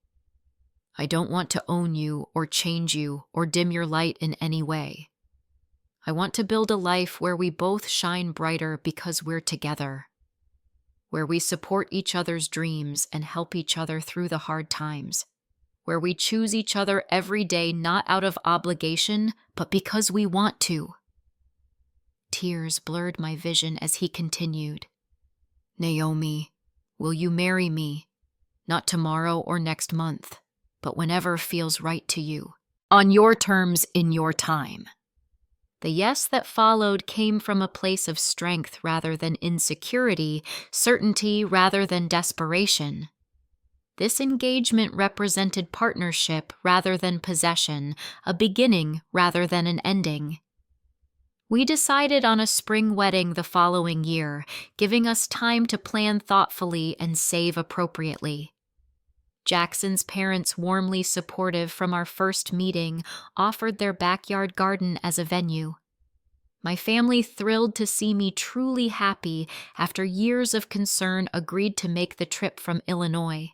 "I don't want to own you or change you or dim your light in any way. I want to build a life where we both shine brighter because we're together, where we support each other's dreams and help each other through the hard times, where we choose each other every day not out of obligation, but because we want to." Tears blurred my vision as he continued. "Naomi, will you marry me? Not tomorrow or next month, but whenever feels right to you. On your terms, in your time." The yes that followed came from a place of strength rather than insecurity, certainty rather than desperation. This engagement represented partnership rather than possession, a beginning rather than an ending. We decided on a spring wedding the following year, giving us time to plan thoughtfully and save appropriately. Jackson's parents, warmly supportive from our first meeting, offered their backyard garden as a venue. My family, thrilled to see me truly happy after years of concern, agreed to make the trip from Illinois.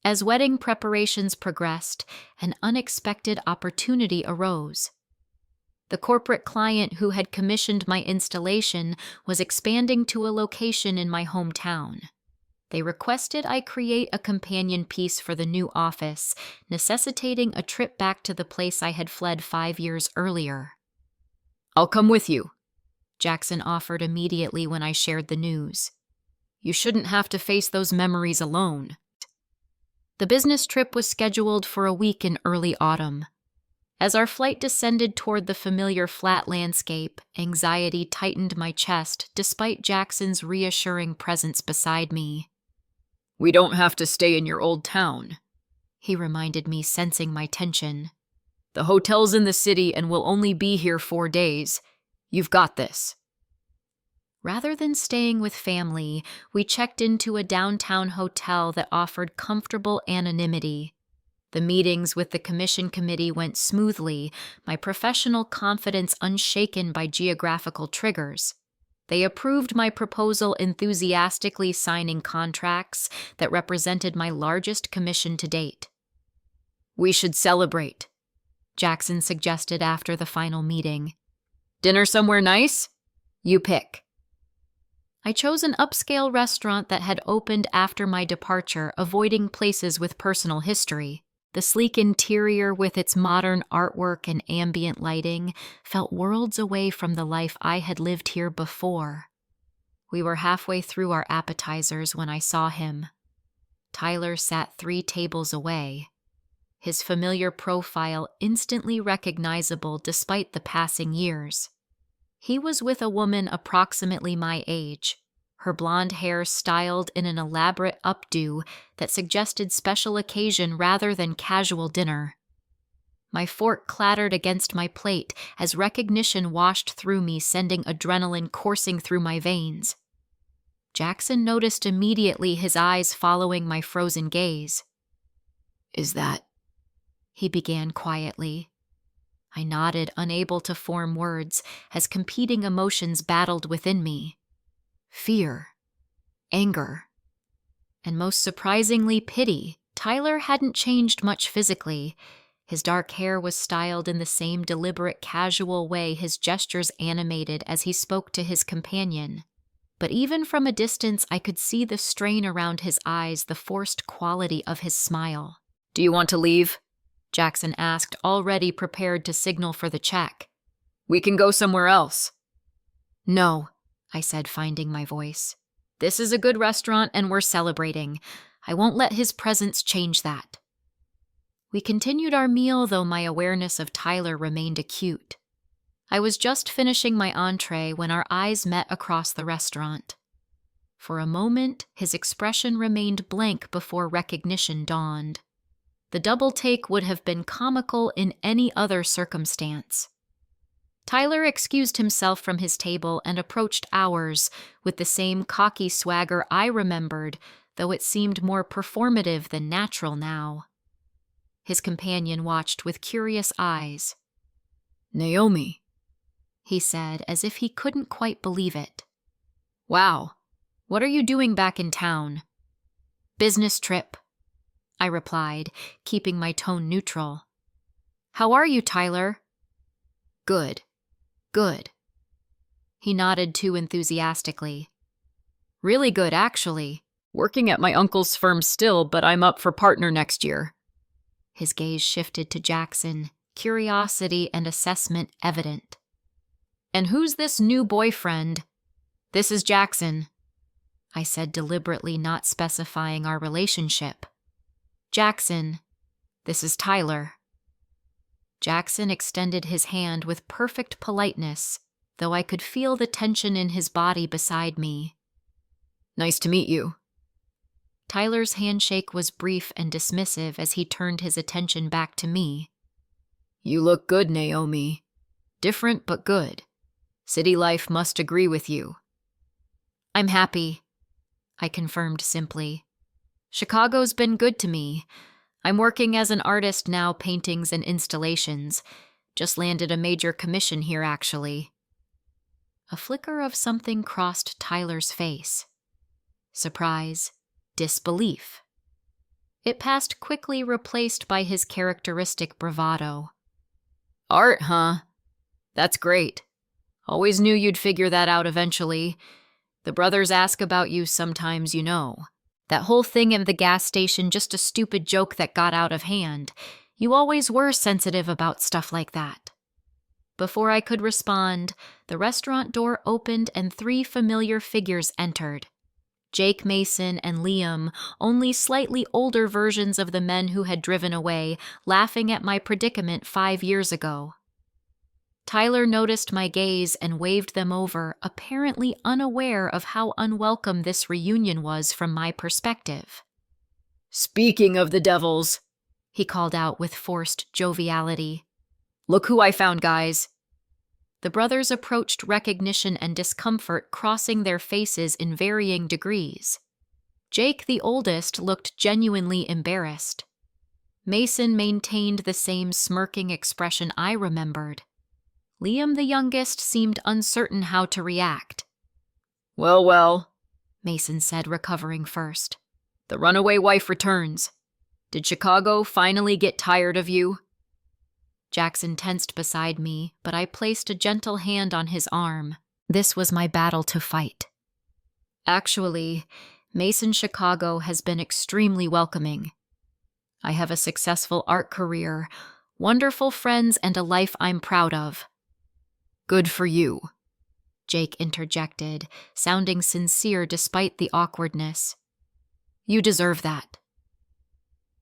As wedding preparations progressed, an unexpected opportunity arose. The corporate client who had commissioned my installation was expanding to a location in my hometown. They requested I create a companion piece for the new office, necessitating a trip back to the place I had fled 5 years earlier. "I'll come with you," Jackson offered immediately when I shared the news. "You shouldn't have to face those memories alone." The business trip was scheduled for a week in early autumn. As our flight descended toward the familiar flat landscape, anxiety tightened my chest despite Jackson's reassuring presence beside me. "We don't have to stay in your old town," he reminded me, sensing my tension. "The hotel's in the city and we'll only be here 4 days. You've got this." Rather than staying with family, we checked into a downtown hotel that offered comfortable anonymity. The meetings with the commission committee went smoothly, my professional confidence unshaken by geographical triggers. They approved my proposal, enthusiastically signing contracts that represented my largest commission to date. "We should celebrate," Jackson suggested after the final meeting. "Dinner somewhere nice? You pick." I chose an upscale restaurant that had opened after my departure, avoiding places with personal history. The sleek interior with its modern artwork and ambient lighting felt worlds away from the life I had lived here before. We were halfway through our appetizers when I saw him. Tyler sat 3 tables away, his familiar profile instantly recognizable despite the passing years. He was with a woman approximately my age, her blonde hair styled in an elaborate updo that suggested special occasion rather than casual dinner. My fork clattered against my plate as recognition washed through me, sending adrenaline coursing through my veins. Jackson noticed immediately, his eyes following my frozen gaze. "Is that?" he began quietly. I nodded, unable to form words, as competing emotions battled within me. Fear, anger, and most surprisingly, pity. Tyler hadn't changed much physically. His dark hair was styled in the same deliberate, casual way his gestures animated as he spoke to his companion. But even from a distance, I could see the strain around his eyes, the forced quality of his smile. "Do you want to leave?" Jackson asked, already prepared to signal for the check. "We can go somewhere else." "No," I said, finding my voice. "This is a good restaurant and we're celebrating. I won't let his presence change that." We continued our meal, though my awareness of Tyler remained acute. I was just finishing my entree when our eyes met across the restaurant. For a moment, his expression remained blank before recognition dawned. The double take would have been comical in any other circumstance. Tyler excused himself from his table and approached ours with the same cocky swagger I remembered, though it seemed more performative than natural now. His companion watched with curious eyes. "Naomi," he said, as if he couldn't quite believe it. "Wow, what are you doing back in town?" "Business trip," I replied, keeping my tone neutral. "How are you, Tyler?" "Good, good." He nodded too enthusiastically. "Really good, actually. Working at my uncle's firm still, but I'm up for partner next year." His gaze shifted to Jackson, curiosity and assessment evident. "And who's this new boyfriend?" "This is Jackson," I said, deliberately not specifying our relationship. "Jackson, this is Tyler." Jackson extended his hand with perfect politeness, though I could feel the tension in his body beside me. "Nice to meet you." Tyler's handshake was brief and dismissive as he turned his attention back to me. "You look good, Naomi. Different but good. City life must agree with you." "I'm happy," I confirmed simply. "Chicago's been good to me. I'm working as an artist now, paintings and installations. Just landed a major commission here, actually." A flicker of something crossed Tyler's face. Surprise, disbelief. It passed quickly, replaced by his characteristic bravado. "Art, huh? That's great. Always knew you'd figure that out eventually. The brothers ask about you sometimes, you know. That whole thing in the gas station, just a stupid joke that got out of hand. You always were sensitive about stuff like that." Before I could respond, the restaurant door opened and 3 familiar figures entered. Jake Mason and Liam, only slightly older versions of the men who had driven away, laughing at my predicament 5 years ago. Tyler noticed my gaze and waved them over, apparently unaware of how unwelcome this reunion was from my perspective. "Speaking of the devils," he called out with forced joviality, "look who I found, guys." The brothers approached recognition and discomfort, crossing their faces in varying degrees. Jake, the oldest, looked genuinely embarrassed. Mason maintained the same smirking expression I remembered. Liam, the youngest, seemed uncertain how to react. Well, well," Mason said, recovering first. "The runaway wife returns. Did Chicago finally get tired of you?" Jackson tensed beside me, but I placed a gentle hand on his arm. This was my battle to fight. "Actually, Mason Chicago has been extremely welcoming. I have a successful art career, wonderful friends, and a life I'm proud of." "Good for you," Jake interjected, sounding sincere despite the awkwardness. "You deserve that."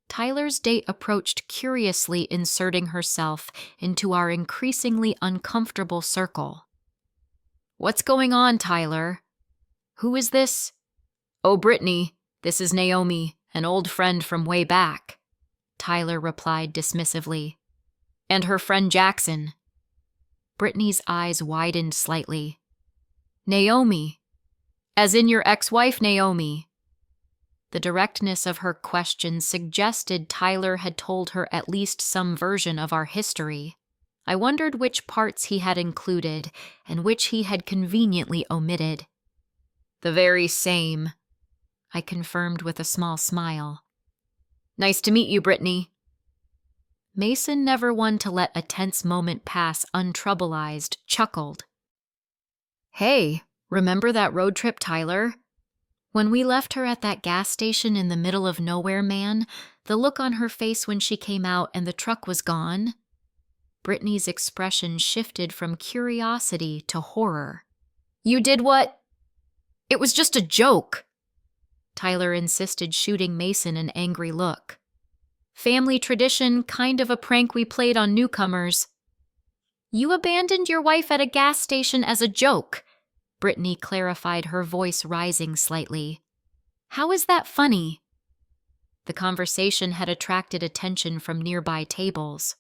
Tyler's date approached, curiously inserting herself into our increasingly uncomfortable circle. "What's going on, Tyler? Who is this?" "Oh, Brittany, this is Naomi, an old friend from way back," Tyler replied dismissively. "And her friend Jackson." Brittany's eyes widened slightly. "Naomi? As in your ex-wife, Naomi?" The directness of her question suggested Tyler had told her at least some version of our history. I wondered which parts he had included and which he had conveniently omitted. "The very same," I confirmed with a small smile. "Nice to meet you, Brittany." Mason, never one to let a tense moment pass untroubled, chuckled. Hey, remember that road trip, Tyler? When we left her at that gas station in the middle of nowhere, man, the look on her face when she came out and the truck was gone. Brittany's expression shifted from curiosity to horror. You did what? It was just a joke. Tyler insisted, shooting Mason an angry look. Family tradition, kind of a prank we played on newcomers. You abandoned your wife at a gas station as a joke, Brittany clarified, her voice rising slightly. How is that funny? The conversation had attracted attention from nearby tables.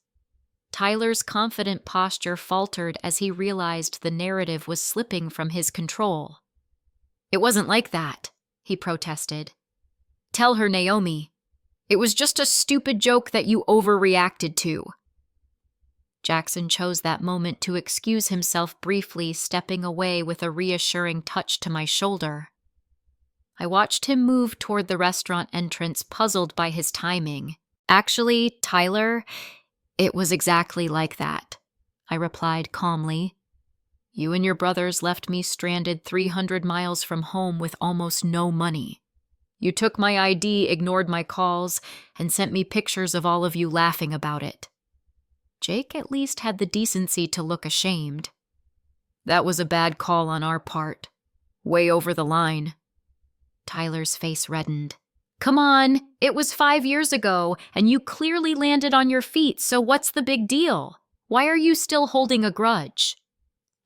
Tyler's confident posture faltered as he realized the narrative was slipping from his control. It wasn't like that, he protested. Tell her, Naomi. It was just a stupid joke that you overreacted to. Jackson chose that moment to excuse himself briefly, stepping away with a reassuring touch to my shoulder. I watched him move toward the restaurant entrance, puzzled by his timing. Actually, Tyler, it was exactly like that, I replied calmly. You and your brothers left me stranded 300 miles from home with almost no money. You took my ID, ignored my calls, and sent me pictures of all of you laughing about it. Jake at least had the decency to look ashamed. That was a bad call on our part. Way over the line. Tyler's face reddened. Come on, it was 5 years ago, and you clearly landed on your feet, so what's the big deal? Why are you still holding a grudge?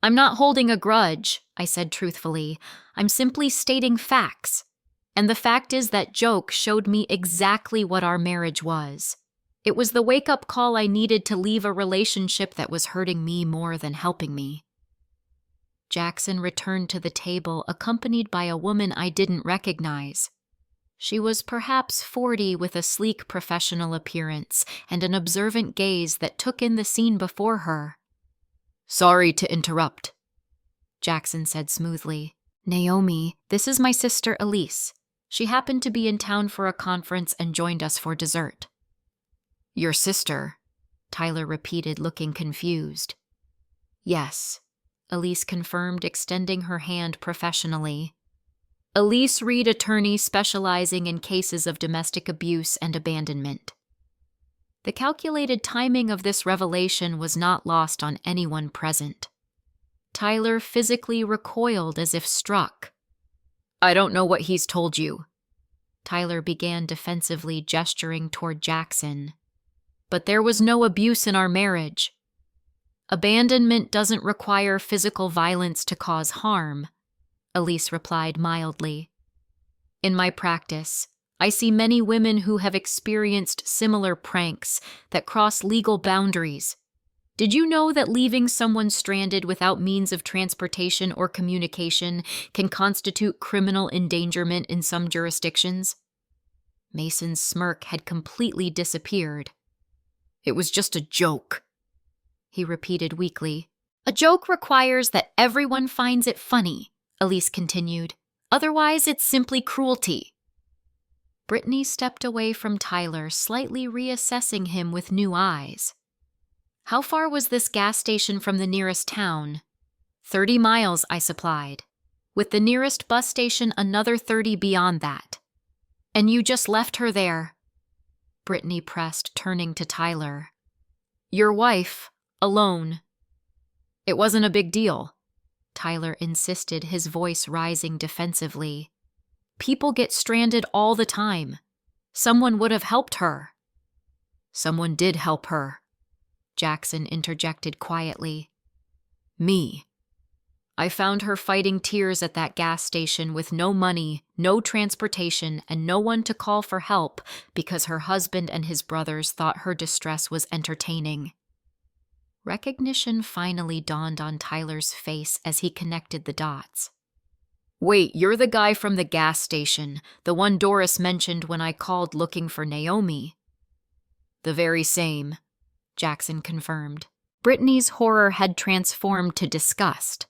I'm not holding a grudge, I said truthfully. I'm simply stating facts. And the fact is that joke showed me exactly what our marriage was. It was the wake-up call I needed to leave a relationship that was hurting me more than helping me. Jackson returned to the table, accompanied by a woman I didn't recognize. She was perhaps 40, with a sleek professional appearance and an observant gaze that took in the scene before her. Sorry to interrupt, Jackson said smoothly. Naomi, this is my sister Elise. She happened to be in town for a conference and joined us for dessert. Your sister, Tyler repeated, looking confused. Yes, Elise confirmed, extending her hand professionally. Elise Reed, attorney specializing in cases of domestic abuse and abandonment. The calculated timing of this revelation was not lost on anyone present. Tyler physically recoiled as if struck. I don't know what he's told you. Tyler began defensively, gesturing toward Jackson. But there was no abuse in our marriage. Abandonment doesn't require physical violence to cause harm, Elise replied mildly. In my practice, I see many women who have experienced similar pranks that cross legal boundaries. Did you know that leaving someone stranded without means of transportation or communication can constitute criminal endangerment in some jurisdictions? Mason's smirk had completely disappeared. It was just a joke, he repeated weakly. A joke requires that everyone finds it funny, Elise continued. Otherwise, it's simply cruelty. Brittany stepped away from Tyler, slightly reassessing him with new eyes. How far was this gas station from the nearest town? 30 miles, I supplied. With the nearest bus station another 30 beyond that. And you just left her there, Brittany pressed, turning to Tyler. Your wife, alone. It wasn't a big deal, Tyler insisted, his voice rising defensively. People get stranded all the time. Someone would have helped her. Someone did help her, Jackson interjected quietly. Me. I found her fighting tears at that gas station with no money, no transportation, and no one to call for help because her husband and his brothers thought her distress was entertaining. Recognition finally dawned on Tyler's face as he connected the dots. Wait, you're the guy from the gas station, the one Doris mentioned when I called looking for Naomi. The very same, Jackson confirmed. Brittany's horror had transformed to disgust.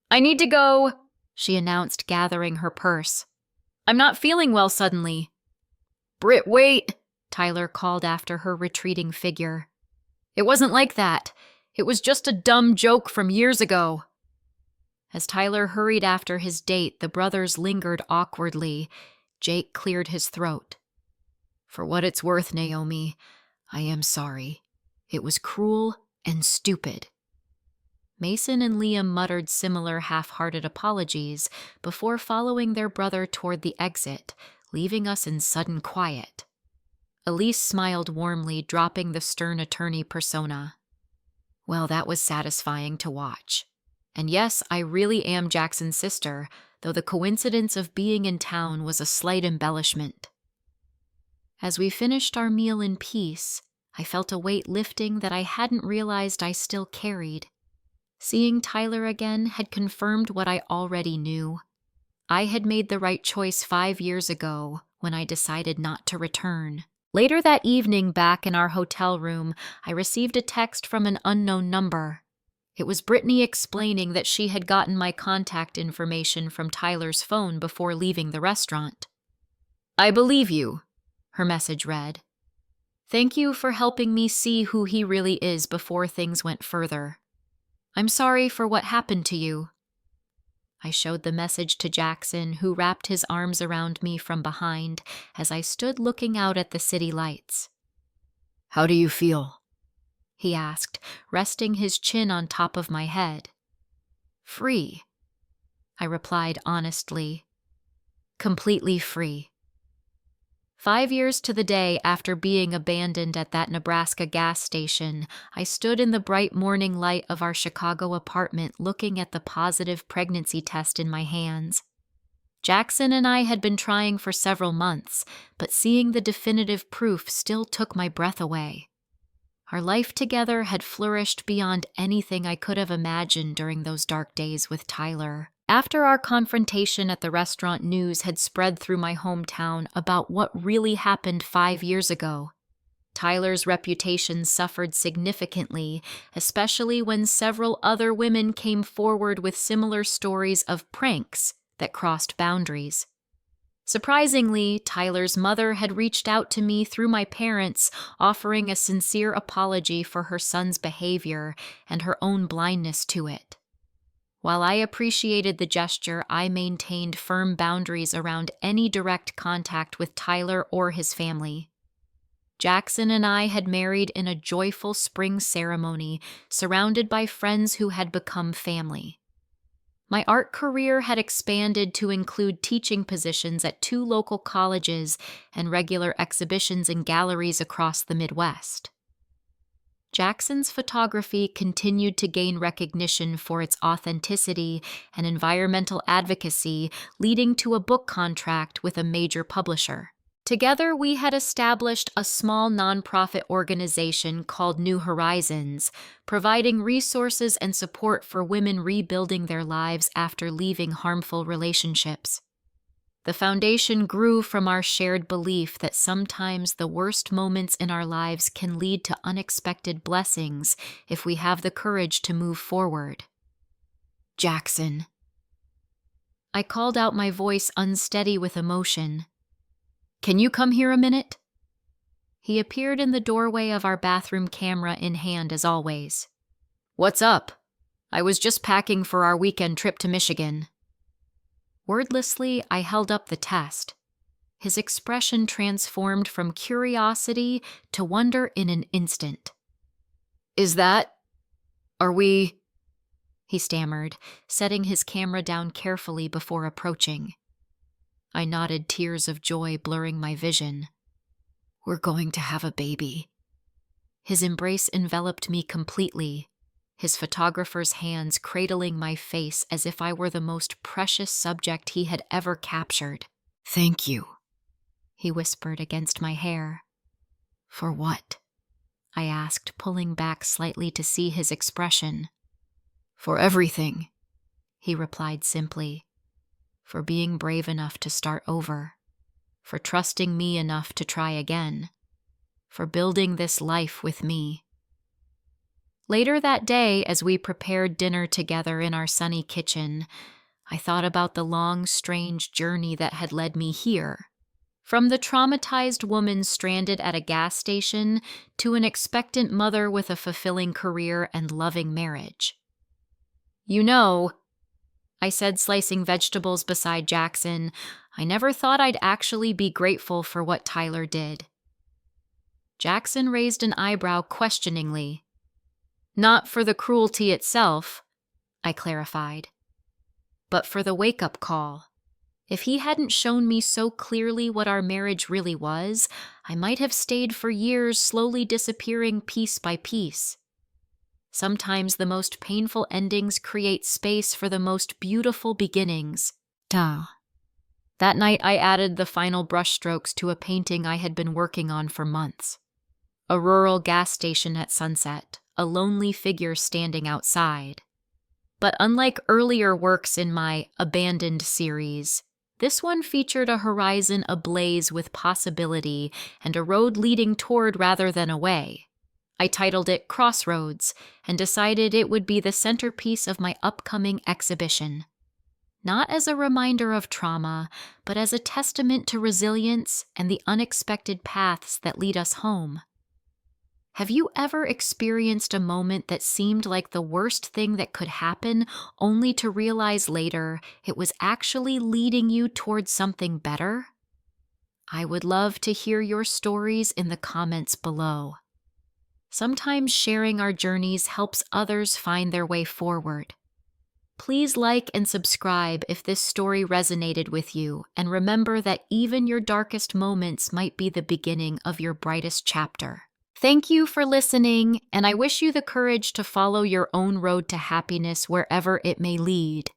I need to go, she announced, gathering her purse. I'm not feeling well suddenly. Britt, wait, Tyler called after her retreating figure. "It wasn't like that. It was just a dumb joke from years ago." As Tyler hurried after his date, the brothers lingered awkwardly. Jake cleared his throat. "For what it's worth, Naomi, I am sorry. It was cruel and stupid." Mason and Liam muttered similar half-hearted apologies before following their brother toward the exit, leaving us in sudden quiet. Elise smiled warmly, dropping the stern attorney persona. Well, that was satisfying to watch. And yes, I really am Jackson's sister, though the coincidence of being in town was a slight embellishment. As we finished our meal in peace, I felt a weight lifting that I hadn't realized I still carried. Seeing Tyler again had confirmed what I already knew. I had made the right choice 5 years ago when I decided not to return. Later that evening, back in our hotel room, I received a text from an unknown number. It was Brittany explaining that she had gotten my contact information from Tyler's phone before leaving the restaurant. "I believe you," her message read. "Thank you for helping me see who he really is before things went further. I'm sorry for what happened to you." I showed the message to Jackson, who wrapped his arms around me from behind as I stood looking out at the city lights. "How do you feel?" he asked, resting his chin on top of my head. "Free," I replied honestly. "Completely free." 5 years to the day after being abandoned at that Nebraska gas station, I stood in the bright morning light of our Chicago apartment looking at the positive pregnancy test in my hands. Jackson and I had been trying for several months, but seeing the definitive proof still took my breath away. Our life together had flourished beyond anything I could have imagined during those dark days with Tyler. After our confrontation at the restaurant, news had spread through my hometown about what really happened 5 years ago. Tyler's reputation suffered significantly, especially when several other women came forward with similar stories of pranks that crossed boundaries. Surprisingly, Tyler's mother had reached out to me through my parents, offering a sincere apology for her son's behavior and her own blindness to it. While I appreciated the gesture, I maintained firm boundaries around any direct contact with Tyler or his family. Jackson and I had married in a joyful spring ceremony, surrounded by friends who had become family. My art career had expanded to include teaching positions at 2 local colleges and regular exhibitions in galleries across the Midwest. Jackson's photography continued to gain recognition for its authenticity and environmental advocacy, leading to a book contract with a major publisher. Together, we had established a small nonprofit organization called New Horizons, providing resources and support for women rebuilding their lives after leaving harmful relationships. The foundation grew from our shared belief that sometimes the worst moments in our lives can lead to unexpected blessings if we have the courage to move forward. "Jackson." I called out, my voice unsteady with emotion. "Can you come here a minute?" He appeared in the doorway of our bathroom, camera in hand as always. "What's up? I was just packing for our weekend trip to Michigan." Wordlessly, I held up the test. His expression transformed from curiosity to wonder in an instant. Are we?" he stammered, setting his camera down carefully before approaching. I nodded, tears of joy blurring my vision. "We're going to have a baby." His embrace enveloped me completely, his photographer's hands cradling my face as if I were the most precious subject he had ever captured. "Thank you," he whispered against my hair. "For what?" I asked, pulling back slightly to see his expression. "For everything," he replied simply. "For being brave enough to start over. For trusting me enough to try again. For building this life with me." Later that day, as we prepared dinner together in our sunny kitchen, I thought about the long, strange journey that had led me here, From the traumatized woman stranded at a gas station to an expectant mother with a fulfilling career and loving marriage. You know, I said, slicing vegetables beside Jackson, I never thought I'd actually be grateful for what Tyler did. Jackson raised an eyebrow questioningly. Not for the cruelty itself, I clarified, but for the wake-up call. If he hadn't shown me so clearly what our marriage really was, I might have stayed for years slowly disappearing piece by piece. Sometimes the most painful endings create space for the most beautiful beginnings. Duh. That night I added the final brushstrokes to a painting I had been working on for months. A rural gas station at sunset, a lonely figure standing outside. But unlike earlier works in my Abandoned series, this one featured a horizon ablaze with possibility and a road leading toward rather than away. I titled it Crossroads and decided it would be the centerpiece of my upcoming exhibition. Not as a reminder of trauma, but as a testament to resilience and the unexpected paths that lead us home. Have you ever experienced a moment that seemed like the worst thing that could happen, only to realize later it was actually leading you towards something better? I would love to hear your stories in the comments below. Sometimes sharing our journeys helps others find their way forward. Please like and subscribe if this story resonated with you, and remember that even your darkest moments might be the beginning of your brightest chapter. Thank you for listening, and I wish you the courage to follow your own road to happiness wherever it may lead.